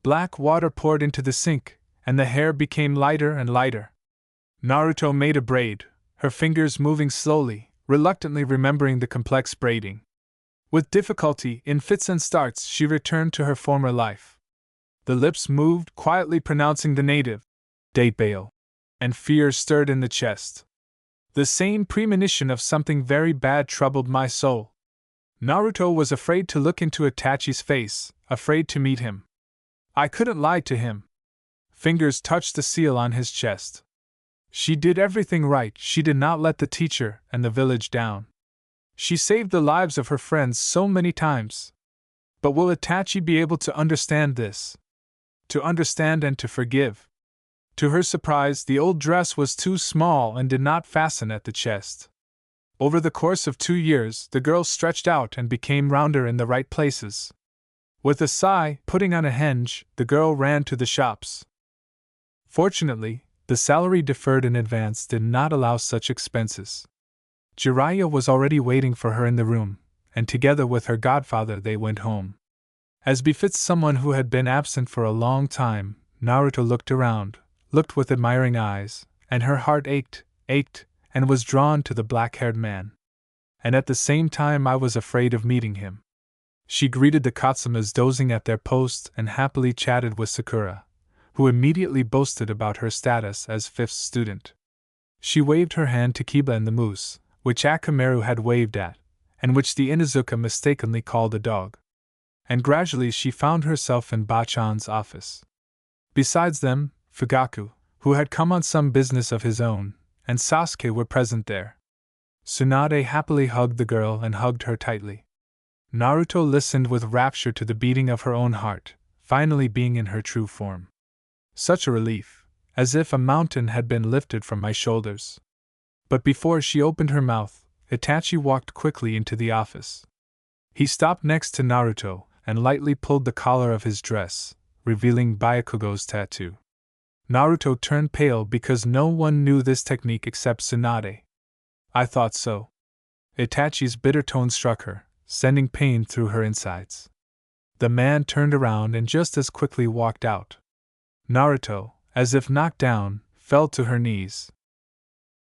Black water poured into the sink, and the hair became lighter and lighter. Naruto made a braid, her fingers moving slowly, reluctantly remembering the complex braiding. With difficulty, in fits and starts, she returned to her former life. The lips moved, quietly pronouncing the native, Datebayo, and fear stirred in the chest. The same premonition of something very bad troubled my soul. Naruto was afraid to look into Itachi's face, afraid to meet him. I couldn't lie to him. Fingers touched the seal on his chest. She did everything right, she did not let the teacher and the village down. She saved the lives of her friends so many times. But will Itachi be able to understand this? To understand and to forgive? To her surprise, the old dress was too small and did not fasten at the chest. Over the course of 2 years, the girl stretched out and became rounder in the right places. With a sigh, putting on a henge, the girl ran to the shops. Fortunately, the salary deferred in advance did not allow such expenses. Jiraiya was already waiting for her in the room, and together with her godfather they went home. As befits someone who had been absent for a long time, Naruto looked around, looked with admiring eyes, and her heart ached, and was drawn to the black-haired man. And at the same time I was afraid of meeting him. She greeted the Katsumas dozing at their post and happily chatted with Sakura, who immediately boasted about her status as 5th student. She waved her hand to Kiba and the moose, which Akamaru had waved at, and which the Inuzuka mistakenly called a dog. And gradually she found herself in Bachan's office. Besides them, Fugaku, who had come on some business of his own, and Sasuke were present there. Tsunade happily hugged the girl and hugged her tightly. Naruto listened with rapture to the beating of her own heart, finally being in her true form. Such a relief, as if a mountain had been lifted from my shoulders. But before she opened her mouth, Itachi walked quickly into the office. He stopped next to Naruto and lightly pulled the collar of his dress, revealing Byakugo's tattoo. Naruto turned pale because no one knew this technique except Tsunade. I thought so. Itachi's bitter tone struck her, sending pain through her insides. The man turned around and just as quickly walked out. Naruto, as if knocked down, fell to her knees.